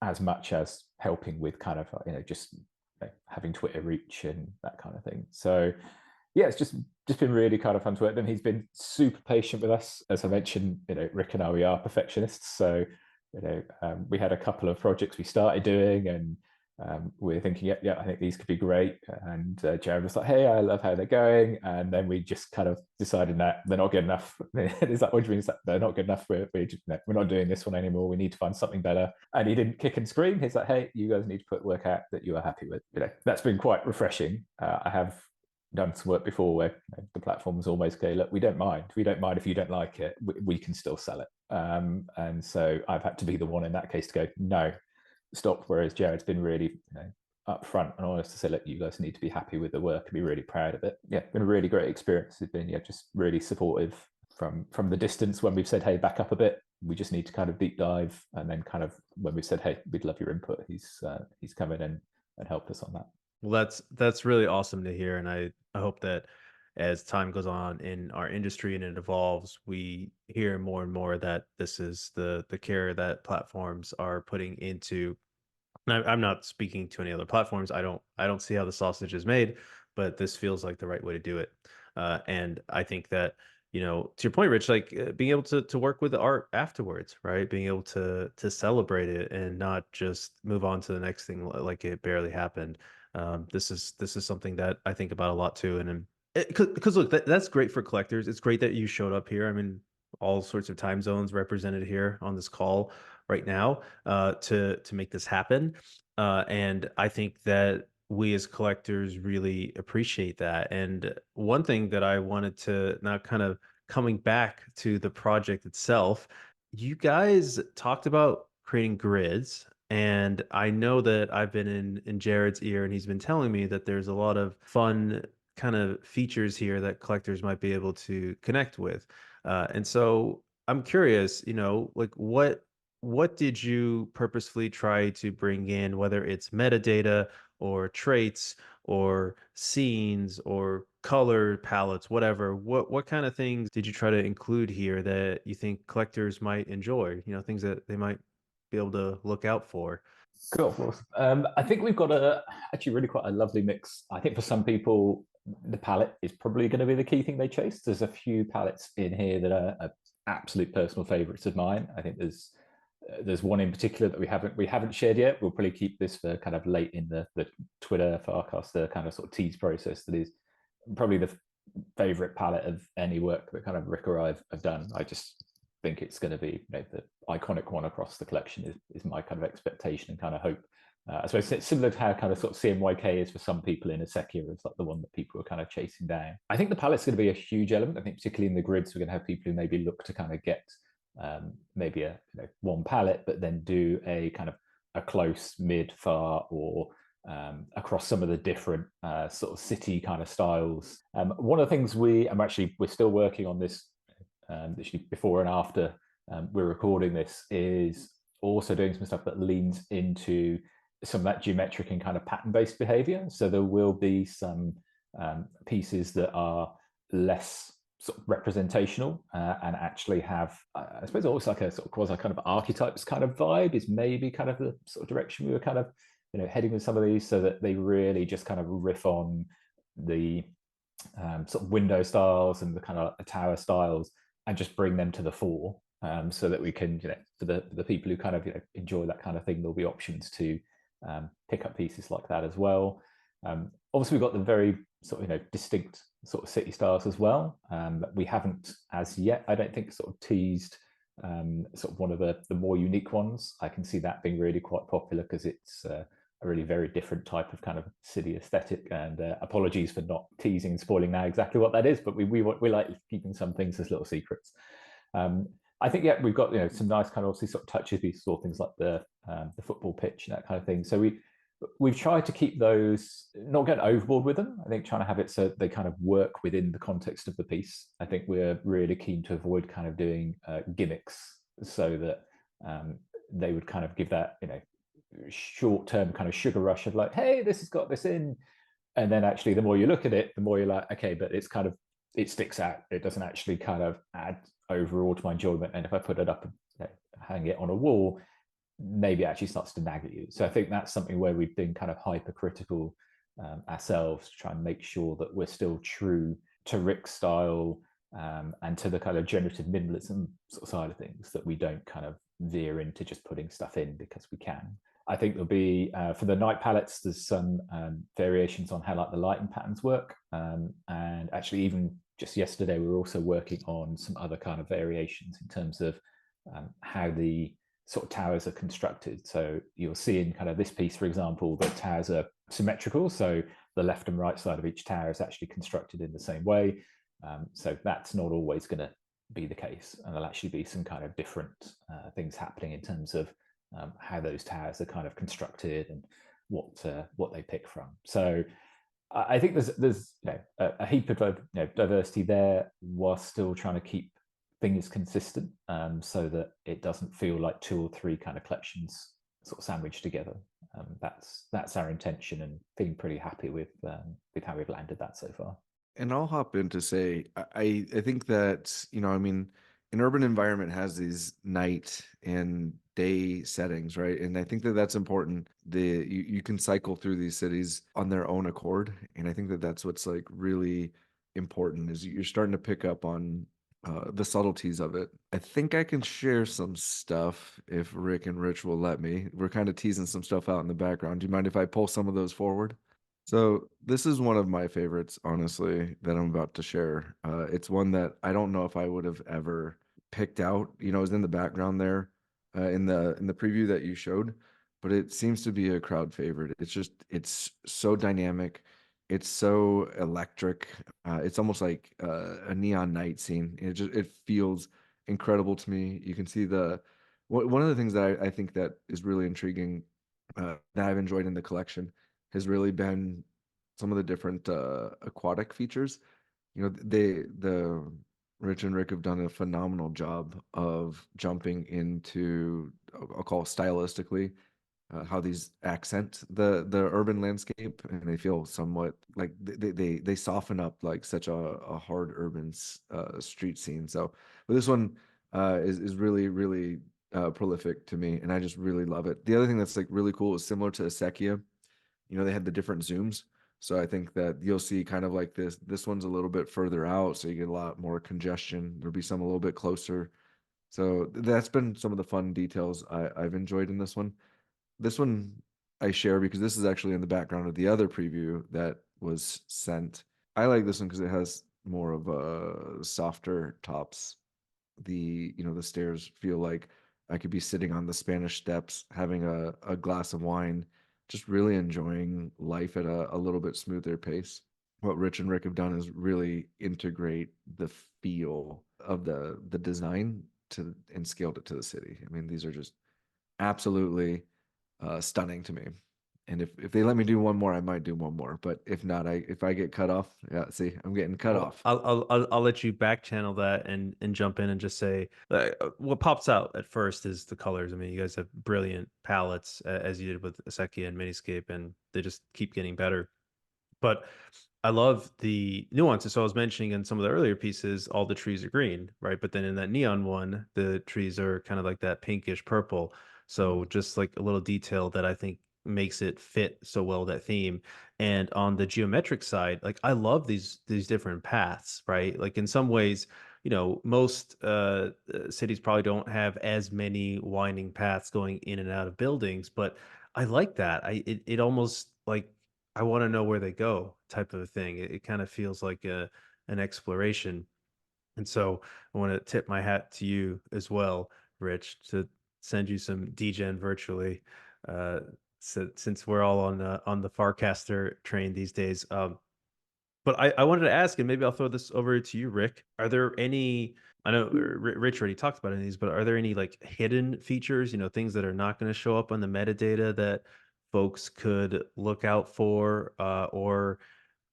as much as helping with kind of just having Twitter reach and that kind of thing. So yeah, it's just been really kind of fun to work with him. He's been super patient with us. As I mentioned, Rick and I, we are perfectionists, so we had a couple of projects we started doing, and we were thinking, yeah, I think these could be great. And Jared was like, hey, I love how they're going. And then we just kind of decided that they're not good enough. Is that what you mean? They're not good enough. We're not doing this one anymore. We need to find something better. And he didn't kick and scream. He's like, hey, you guys need to put work out that you are happy with. That's been quite refreshing. I have done some work before where the platforms always go, look, we don't mind if you don't like it, we can still sell it. And so I've had to be the one in that case to go, no, stop. Whereas Jared's been really upfront and honest to say, look, you guys need to be happy with the work and be really proud of it. Yeah, been a really great experience. It's been just really supportive. from the distance when we've said, hey, back up a bit, we just need to kind of deep dive, and then kind of when we said, hey, we'd love your input, he's come in and helped us on that. Well, that's really awesome to hear, and I hope that as time goes on in our industry and it evolves, we hear more and more that this is the care that platforms are putting into. And I'm not speaking to any other platforms. I don't see how the sausage is made, but this feels like the right way to do it. And I think that, to your point, Rich, like being able to work with the art afterwards, right? Being able to celebrate it and not just move on to the next thing like it barely happened. This is something that I think about a lot too. And because look, that's great for collectors. It's great that you showed up here. I mean, all sorts of time zones represented here on this call right now, to make this happen. And I think that we as collectors really appreciate that. And one thing that I wanted to, now kind of coming back to the project itself, you guys talked about creating grids. And I know that I've been in Jared's ear, and he's been telling me that there's a lot of fun kind of features here that collectors might be able to connect with. And so I'm curious, like what did you purposefully try to bring in, whether it's metadata or traits or scenes or color palettes, whatever? What kind of things did you try to include here that you think collectors might enjoy? Things that they might be able to look out for. Cool. I think we've got actually really quite a lovely mix. I think for some people, the palette is probably going to be the key thing they chase. There's a few palettes in here that are absolute personal favorites of mine. I think there's one in particular that we haven't shared yet. We'll probably keep this for kind of late in the Twitter Farcaster kind of sort of tease process. That is probably the favorite palette of any work that kind of Rick or I've done. I just think it's going to be the iconic one across the collection is my kind of expectation and kind of hope. I suppose it's similar to how kind of sort of CMYK is for some people in Acequia. It's like the one that people are kind of chasing down. I think the palette's going to be a huge element. I think particularly in the grids, we're going to have people who maybe look to kind of get maybe a one palette, but then do a kind of a close, mid, far, or across some of the different sort of city kind of styles. One of the things we're still working on this, literally before and after we're recording this, is also doing some stuff that leans into some of that geometric and kind of pattern-based behavior. So there will be some pieces that are less sort of representational and actually have, I suppose, almost like a sort of quasi kind of archetypes kind of vibe is maybe kind of the sort of direction we were kind of heading with some of these, so that they really just kind of riff on the sort of window styles and the kind of tower styles and just bring them to the fore, so that we can, for the people who kind of enjoy that kind of thing, there'll be options to pick up pieces like that as well. Obviously, we've got the very sort of distinct sort of city styles as well. We haven't as yet, I don't think, sort of teased sort of one of the more unique ones. I can see that being really quite popular because it's a really very different type of kind of city aesthetic. And apologies for not teasing and spoiling now exactly what that is, but we like keeping some things as little secrets. I think we've got some nice kind of obviously sort of touches. We saw things like the football pitch and that kind of thing. So we've tried to keep those, not get overboard with them. I think trying to have it so they kind of work within the context of the piece. I think we're really keen to avoid kind of doing gimmicks, so that they would kind of give that short-term kind of sugar rush of like, hey, this has got this in, and then actually the more you look at it, the more you're like, okay, but it's kind of, it sticks out. It doesn't actually kind of add overall to my enjoyment. And if I put it up and hang it on a wall, maybe it actually starts to nag at you. So I think that's something where we've been kind of hypercritical ourselves to try and make sure that we're still true to Rick's style and to the kind of generative minimalism sort of side of things, that we don't kind of veer into just putting stuff in because we can. I think there'll be, for the night palettes, there's some variations on how like the lighting patterns work. And actually even just yesterday, we were also working on some other kind of variations in terms of how the sort of towers are constructed. So you'll see in kind of this piece, for example, the towers are symmetrical. So the left and right side of each tower is actually constructed in the same way. So that's not always going to be the case. And there'll actually be some kind of different things happening in terms of how those towers are kind of constructed and what they pick from. So I think there's a heap of diversity there, while still trying to keep thing is consistent, so that it doesn't feel like 2 or 3 kind of collections sort of sandwiched together. That's our intention, and feeling pretty happy with how we've landed that so far. And I'll hop in to say, I think that, I mean, an urban environment has these night and day settings, right? And I think that that's important. You can cycle through these cities on their own accord, and I think that that's what's like really important, is you're starting to pick up on the subtleties of it. I think I can share some stuff if Rick and Rich will let me. We're kind of teasing some stuff out in the background. Do you mind if I pull some of those forward? So this is one of my favorites, honestly, that I'm about to share. It's one that I don't know if I would have ever picked out. It was in the background there, in the preview that you showed, but it seems to be a crowd favorite. It's so dynamic, it's so electric. It's almost like a neon night scene. It feels incredible to me. You can see one of the things that I think that is really intriguing, that I've enjoyed in the collection, has really been some of the different aquatic features. The Rich and Rick have done a phenomenal job of jumping into, I'll call stylistically, how these accent the urban landscape, and they feel somewhat like they soften up like such a hard urban street scene. So, but this one is really really prolific to me, and I just really love it. The other thing that's like really cool is similar to Acequia. They had the different zooms. So I think that you'll see kind of like this one's a little bit further out, so you get a lot more congestion. There'll be some a little bit closer. So that's been some of the fun details I've enjoyed in this one. This one I share because this is actually in the background of the other preview that was sent. I like this one because it has more of a softer tops. The stairs feel like I could be sitting on the Spanish Steps having a glass of wine, just really enjoying life at a little bit smoother pace. What Rich and Rick have done is really integrate the feel of the design and scaled it to the city. I mean, these are just absolutely stunning to me. And if they let me do one more, I might do one more. But if not, if I get cut off, yeah, see, I'm getting cut off. I'll let you back channel that and jump in and just say what pops out at first is the colors. I mean, you guys have brilliant palettes, as you did with Acequia and Miniscape, and they just keep getting better. But I love the nuances. So I was mentioning in some of the earlier pieces, all the trees are green, right? But then in that neon one, the trees are kind of like that pinkish purple. So just like a little detail that I think makes it fit so well, that theme. And on the geometric side, like I love these different paths, right? Like in some ways, most cities probably don't have as many winding paths going in and out of buildings, but I like that. It almost like I want to know where they go type of a thing. It kind of feels like an exploration. And so I want to tip my hat to you as well, Rich, to send you some degen virtually. Since we're all on the Farcaster train these days. But I wanted to ask, and maybe I'll throw this over to you, Rick. Are there any, I know Rich already talked about any of these, but are there any like hidden features, things that are not going to show up on the metadata that folks could look out for, or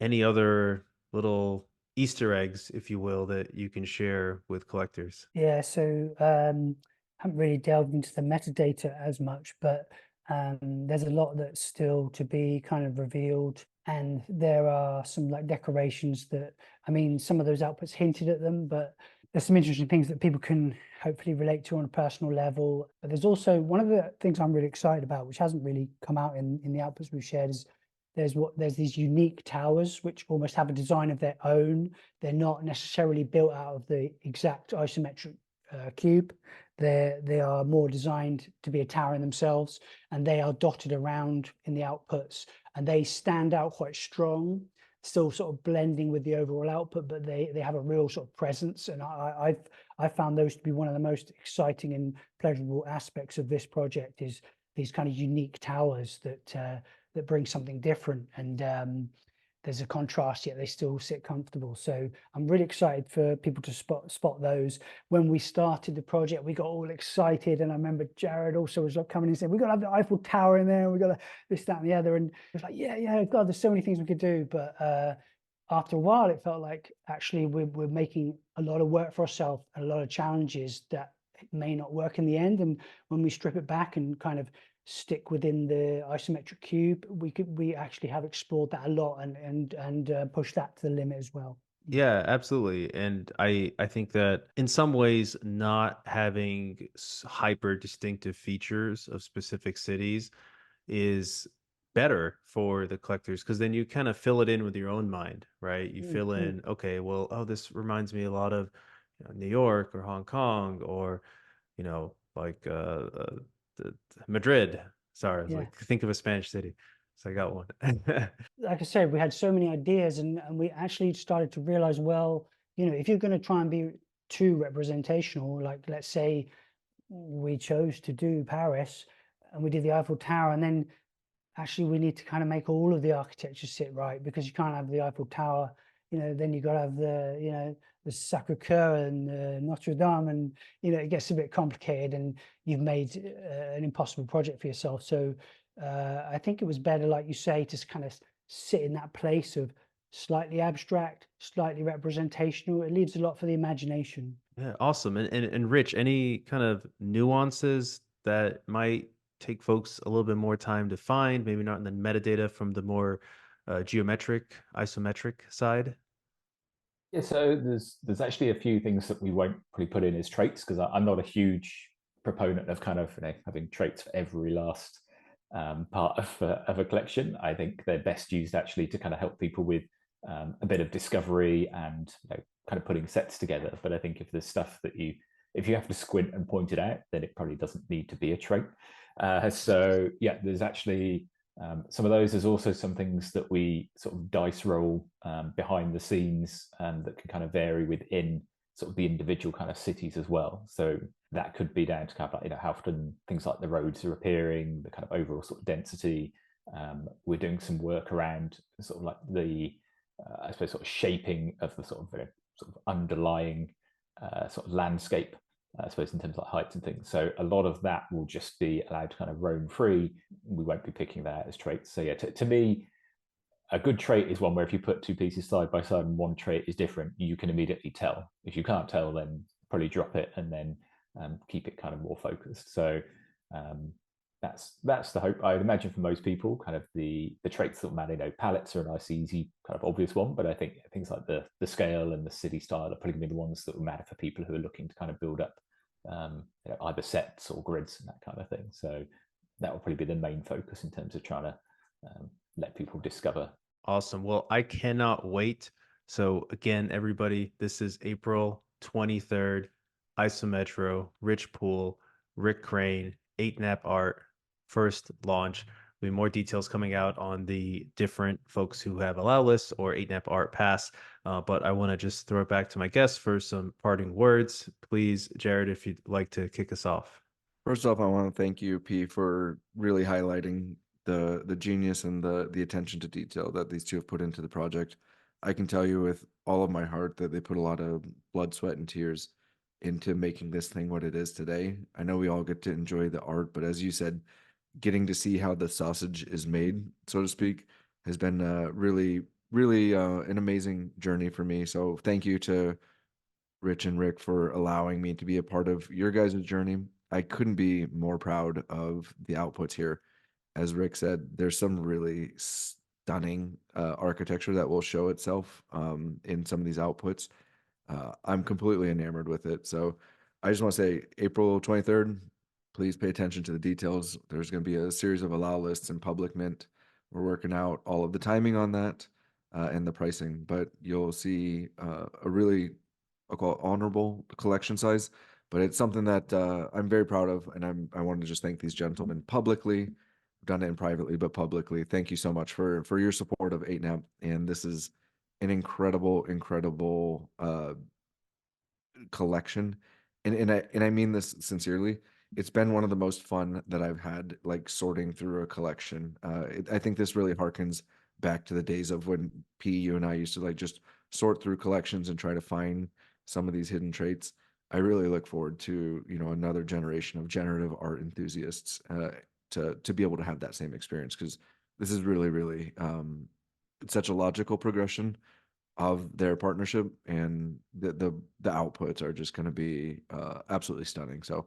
any other little Easter eggs, if you will, that you can share with collectors? Yeah, so haven't really delved into the metadata as much, but there's a lot that's still to be kind of revealed. And there are some like decorations that, I mean, some of those outputs hinted at them, but there's some interesting things that people can hopefully relate to on a personal level. But there's also one of the things I'm really excited about, which hasn't really come out in the outputs we've shared, is there's these unique towers which almost have a design of their own. They're not necessarily built out of the exact isometric cube. They are more designed to be a tower in themselves, and they are dotted around in the outputs, and they stand out quite strong, still sort of blending with the overall output, but they have a real sort of presence. And I've found those to be one of the most exciting and pleasurable aspects of this project, is these kind of unique towers that bring something different, and there's a contrast, yet they still sit comfortable. So I'm really excited for people to spot those. When we started the project, we got all excited, and I remember Jared also was like coming in and saying, "We got to have the Eiffel Tower in there. We got to this, that, and the other." And it was like, yeah, God, there's so many things we could do, but after a while, it felt like actually we're making a lot of work for ourselves and a lot of challenges that may not work in the end. And when we strip it back and kind of stick within the isometric cube, we actually have explored that a lot and pushed that to the limit as well. Yeah, absolutely. And I think that in some ways, not having hyper distinctive features of specific cities is better for the collectors, because then you kind of fill it in with your own mind, right? You fill in, okay, well, oh, this reminds me a lot of, New York or Hong Kong, or like Madrid. Sorry, I was Yeah. like, think of a Spanish city. So I got one. Like I said, we had so many ideas, and we actually started to realize, well, if you're going to try and be too representational, like let's say we chose to do Paris and we did the Eiffel Tower, and then actually we need to kind of make all of the architecture sit right, because you can't have the Eiffel Tower, then you got to have the Sacre-Cœur and Notre Dame, and it gets a bit complicated, and you've made an impossible project for yourself. So I think it was better, like you say, to kind of sit in that place of slightly abstract, slightly representational. It leaves a lot for the imagination. Yeah, awesome. And Rich, any kind of nuances that might take folks a little bit more time to find, maybe not in the metadata from the more geometric, isometric side? Yeah, so there's actually a few things that we won't probably put in as traits, because I'm not a huge proponent of kind of having traits for every last part of a collection. I think they're best used actually to kind of help people with a bit of discovery and kind of putting sets together. But I think if there's stuff that if you have to squint and point it out, then it probably doesn't need to be a trait. So yeah, there's actually some of those. There's also some things that we sort of dice roll behind the scenes that can kind of vary within sort of the individual kind of cities as well. So that could be down to kind of like, how often things like the roads are appearing, the kind of overall sort of density. We're doing some work around sort of like the, I suppose, sort of shaping of the sort of underlying sort of landscape, I suppose, in terms of like heights and things. So a lot of that will just be allowed to kind of roam free. We won't be picking that as traits. So yeah, to me, a good trait is one where if you put two pieces side by side and one trait is different, you can immediately tell. If you can't tell, then probably drop it and then keep it kind of more focused. So that's the hope. I'd imagine for most people, kind of the traits that matter. Palettes are a nice, easy, kind of obvious one, but I think things like the scale and the city style are probably going to be the ones that will matter for people who are looking to kind of build up either sets or grids and that kind of thing. So that will probably be the main focus in terms of trying to let people discover. Awesome. Well, I cannot wait. So again, everybody, this is April 23rd, IsoMetro, Rich Poole, Rick Crane, 8nap Art, first launch. There'll be more details coming out on the different folks who have allow lists or 8nap Art Pass. But I want to just throw it back to my guests for some parting words. Please, Jared, if you'd like to kick us off. First off, I want to thank you, P, for really highlighting the genius and the attention to detail that these two have put into the project. I can tell you with all of my heart that they put a lot of blood, sweat, and tears into making this thing what it is today. I know we all get to enjoy the art, but as you said, getting to see how the sausage is made, so to speak, has been really, really an amazing journey for me. So thank you to Rich and Rick for allowing me to be a part of your guys' journey. I couldn't be more proud of the outputs here. As Rick said, there's some really stunning architecture that will show itself in some of these outputs. I'm completely enamored with it. So I just want to say April 23rd, please pay attention to the details. There's going to be a series of allow lists and public mint. We're working out all of the timing on that and the pricing, but you'll see a really, I'll call it honorable collection size, but it's something that I'm very proud of. And I want to just thank these gentlemen publicly. I've done it in privately, but publicly. Thank you so much for your support of 8nap. And this is an incredible, incredible collection. And I mean this sincerely. It's been one of the most fun that I've had, like sorting through a collection. I think this really harkens back to the days of when P, you and I used to like just sort through collections and try to find some of these hidden traits. I really look forward to, another generation of generative art enthusiasts to be able to have that same experience, because this is really, really it's such a logical progression of their partnership, and the outputs are just going to be absolutely stunning. So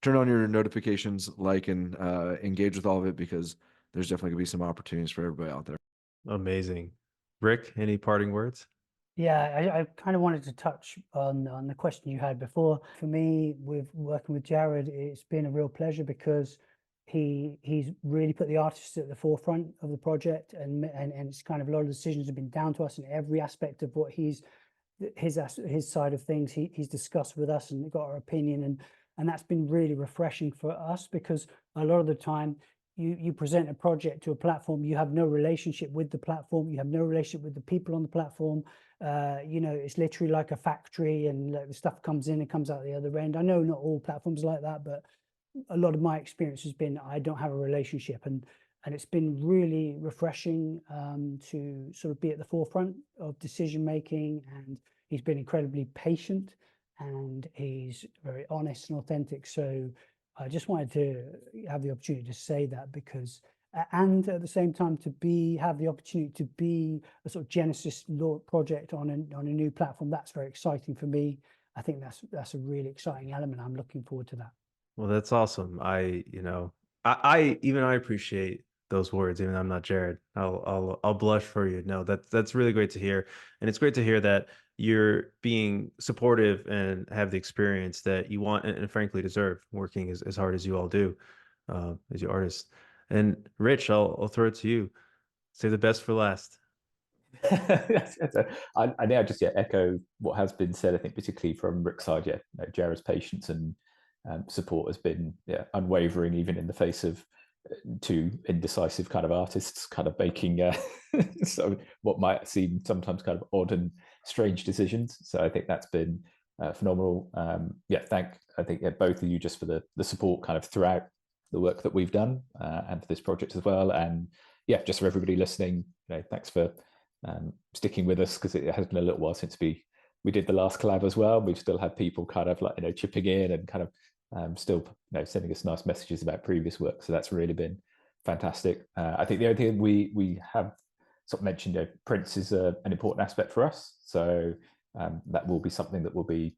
turn on your notifications, like, and engage with all of it, because there's definitely going to be some opportunities for everybody out there. Amazing. Rick, any parting words? Yeah, I kind of wanted to touch on the question you had before. For me, with working with Jared, it's been a real pleasure because he's really put the artists at the forefront of the project, and it's kind of a lot of decisions have been down to us in every aspect of what his side of things he's discussed with us and got our opinion, and that's been really refreshing for us, because a lot of the time you present a project to a platform, you have no relationship with the platform, you have no relationship with the people on the platform. It's literally like a factory, and like, the stuff comes in and comes out the other end. I know not all platforms are like that, but a lot of my experience has been I don't have a relationship, and it's been really refreshing to sort of be at the forefront of decision making. And he's been incredibly patient, and he's very honest and authentic. So I just wanted to have the opportunity to say that, because and at the same time to have the opportunity to be a sort of Genesis project on a new platform. That's very exciting for me. I think that's a really exciting element. I'm looking forward to that. Well, that's awesome. I appreciate those words, even though I'm not Jared. I'll blush for you. No, that's really great to hear. And it's great to hear that you're being supportive and have the experience that you want and frankly deserve, working as hard as you all do, as your artists. And Rich, I'll throw it to you. Save the best for last. I think I just echo what has been said. I think particularly from Rick's side, Jared's patience and support has been unwavering, even in the face of two indecisive kind of artists kind of making so what might seem sometimes kind of odd and strange decisions. So I think that's been phenomenal. I think both of you just for the support kind of throughout the work that we've done and for this project as well. And just for everybody listening, thanks for sticking with us, because it has been a little while since we did the last collab as well. We've still had people kind of like chipping in and kind of still sending us nice messages about previous work. So that's really been fantastic. I think the only thing we have sort of mentioned, prints is an important aspect for us. So that will be something that we'll be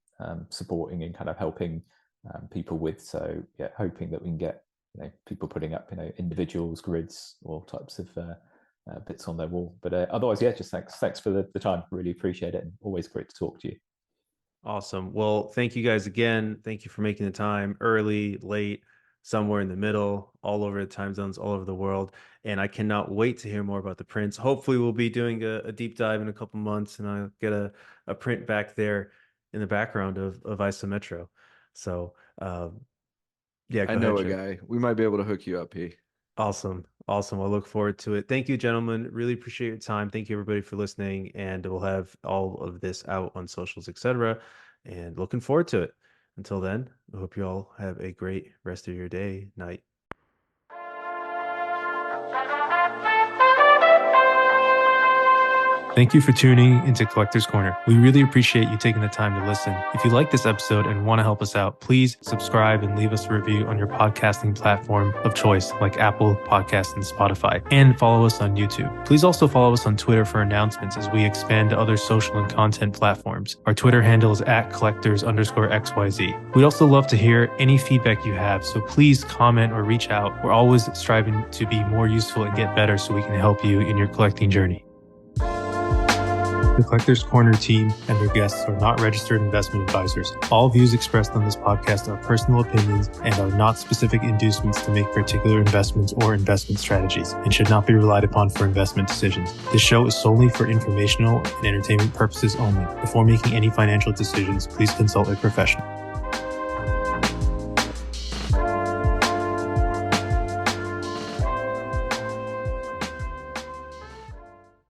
supporting and kind of helping people with. So hoping that we can get people putting up individuals, grids, or types of bits on their wall. But otherwise, just thanks for the time. Really appreciate it, and always great to talk to you. Awesome. Well, thank you guys again. Thank you for making the time, early, late, somewhere in the middle, all over the time zones, all over the world. And I cannot wait to hear more about the prints. Hopefully we'll be doing a deep dive in a couple months, and I'll get a print back there in the background of IsoMetro. So I know a guy. We might be able to hook you up, P. Awesome. I'll look forward to it. Thank you, gentlemen. Really appreciate your time. Thank you, everybody, for listening. And we'll have all of this out on socials, etc. And looking forward to it. Until then, I hope you all have a great rest of your day, night. Thank you for tuning into Collector's Corner. We really appreciate you taking the time to listen. If you like this episode and want to help us out, please subscribe and leave us a review on your podcasting platform of choice, like Apple Podcasts and Spotify, and follow us on YouTube. Please also follow us on Twitter for announcements as we expand to other social and content platforms. Our Twitter handle is @collectors_XYZ. We'd also love to hear any feedback you have, so please comment or reach out. We're always striving to be more useful and get better so we can help you in your collecting journey. The Collector's Corner team and their guests are not registered investment advisors. All views expressed on this podcast are personal opinions and are not specific inducements to make particular investments or investment strategies, and should not be relied upon for investment decisions. This show is solely for informational and entertainment purposes only. Before making any financial decisions, please consult a professional.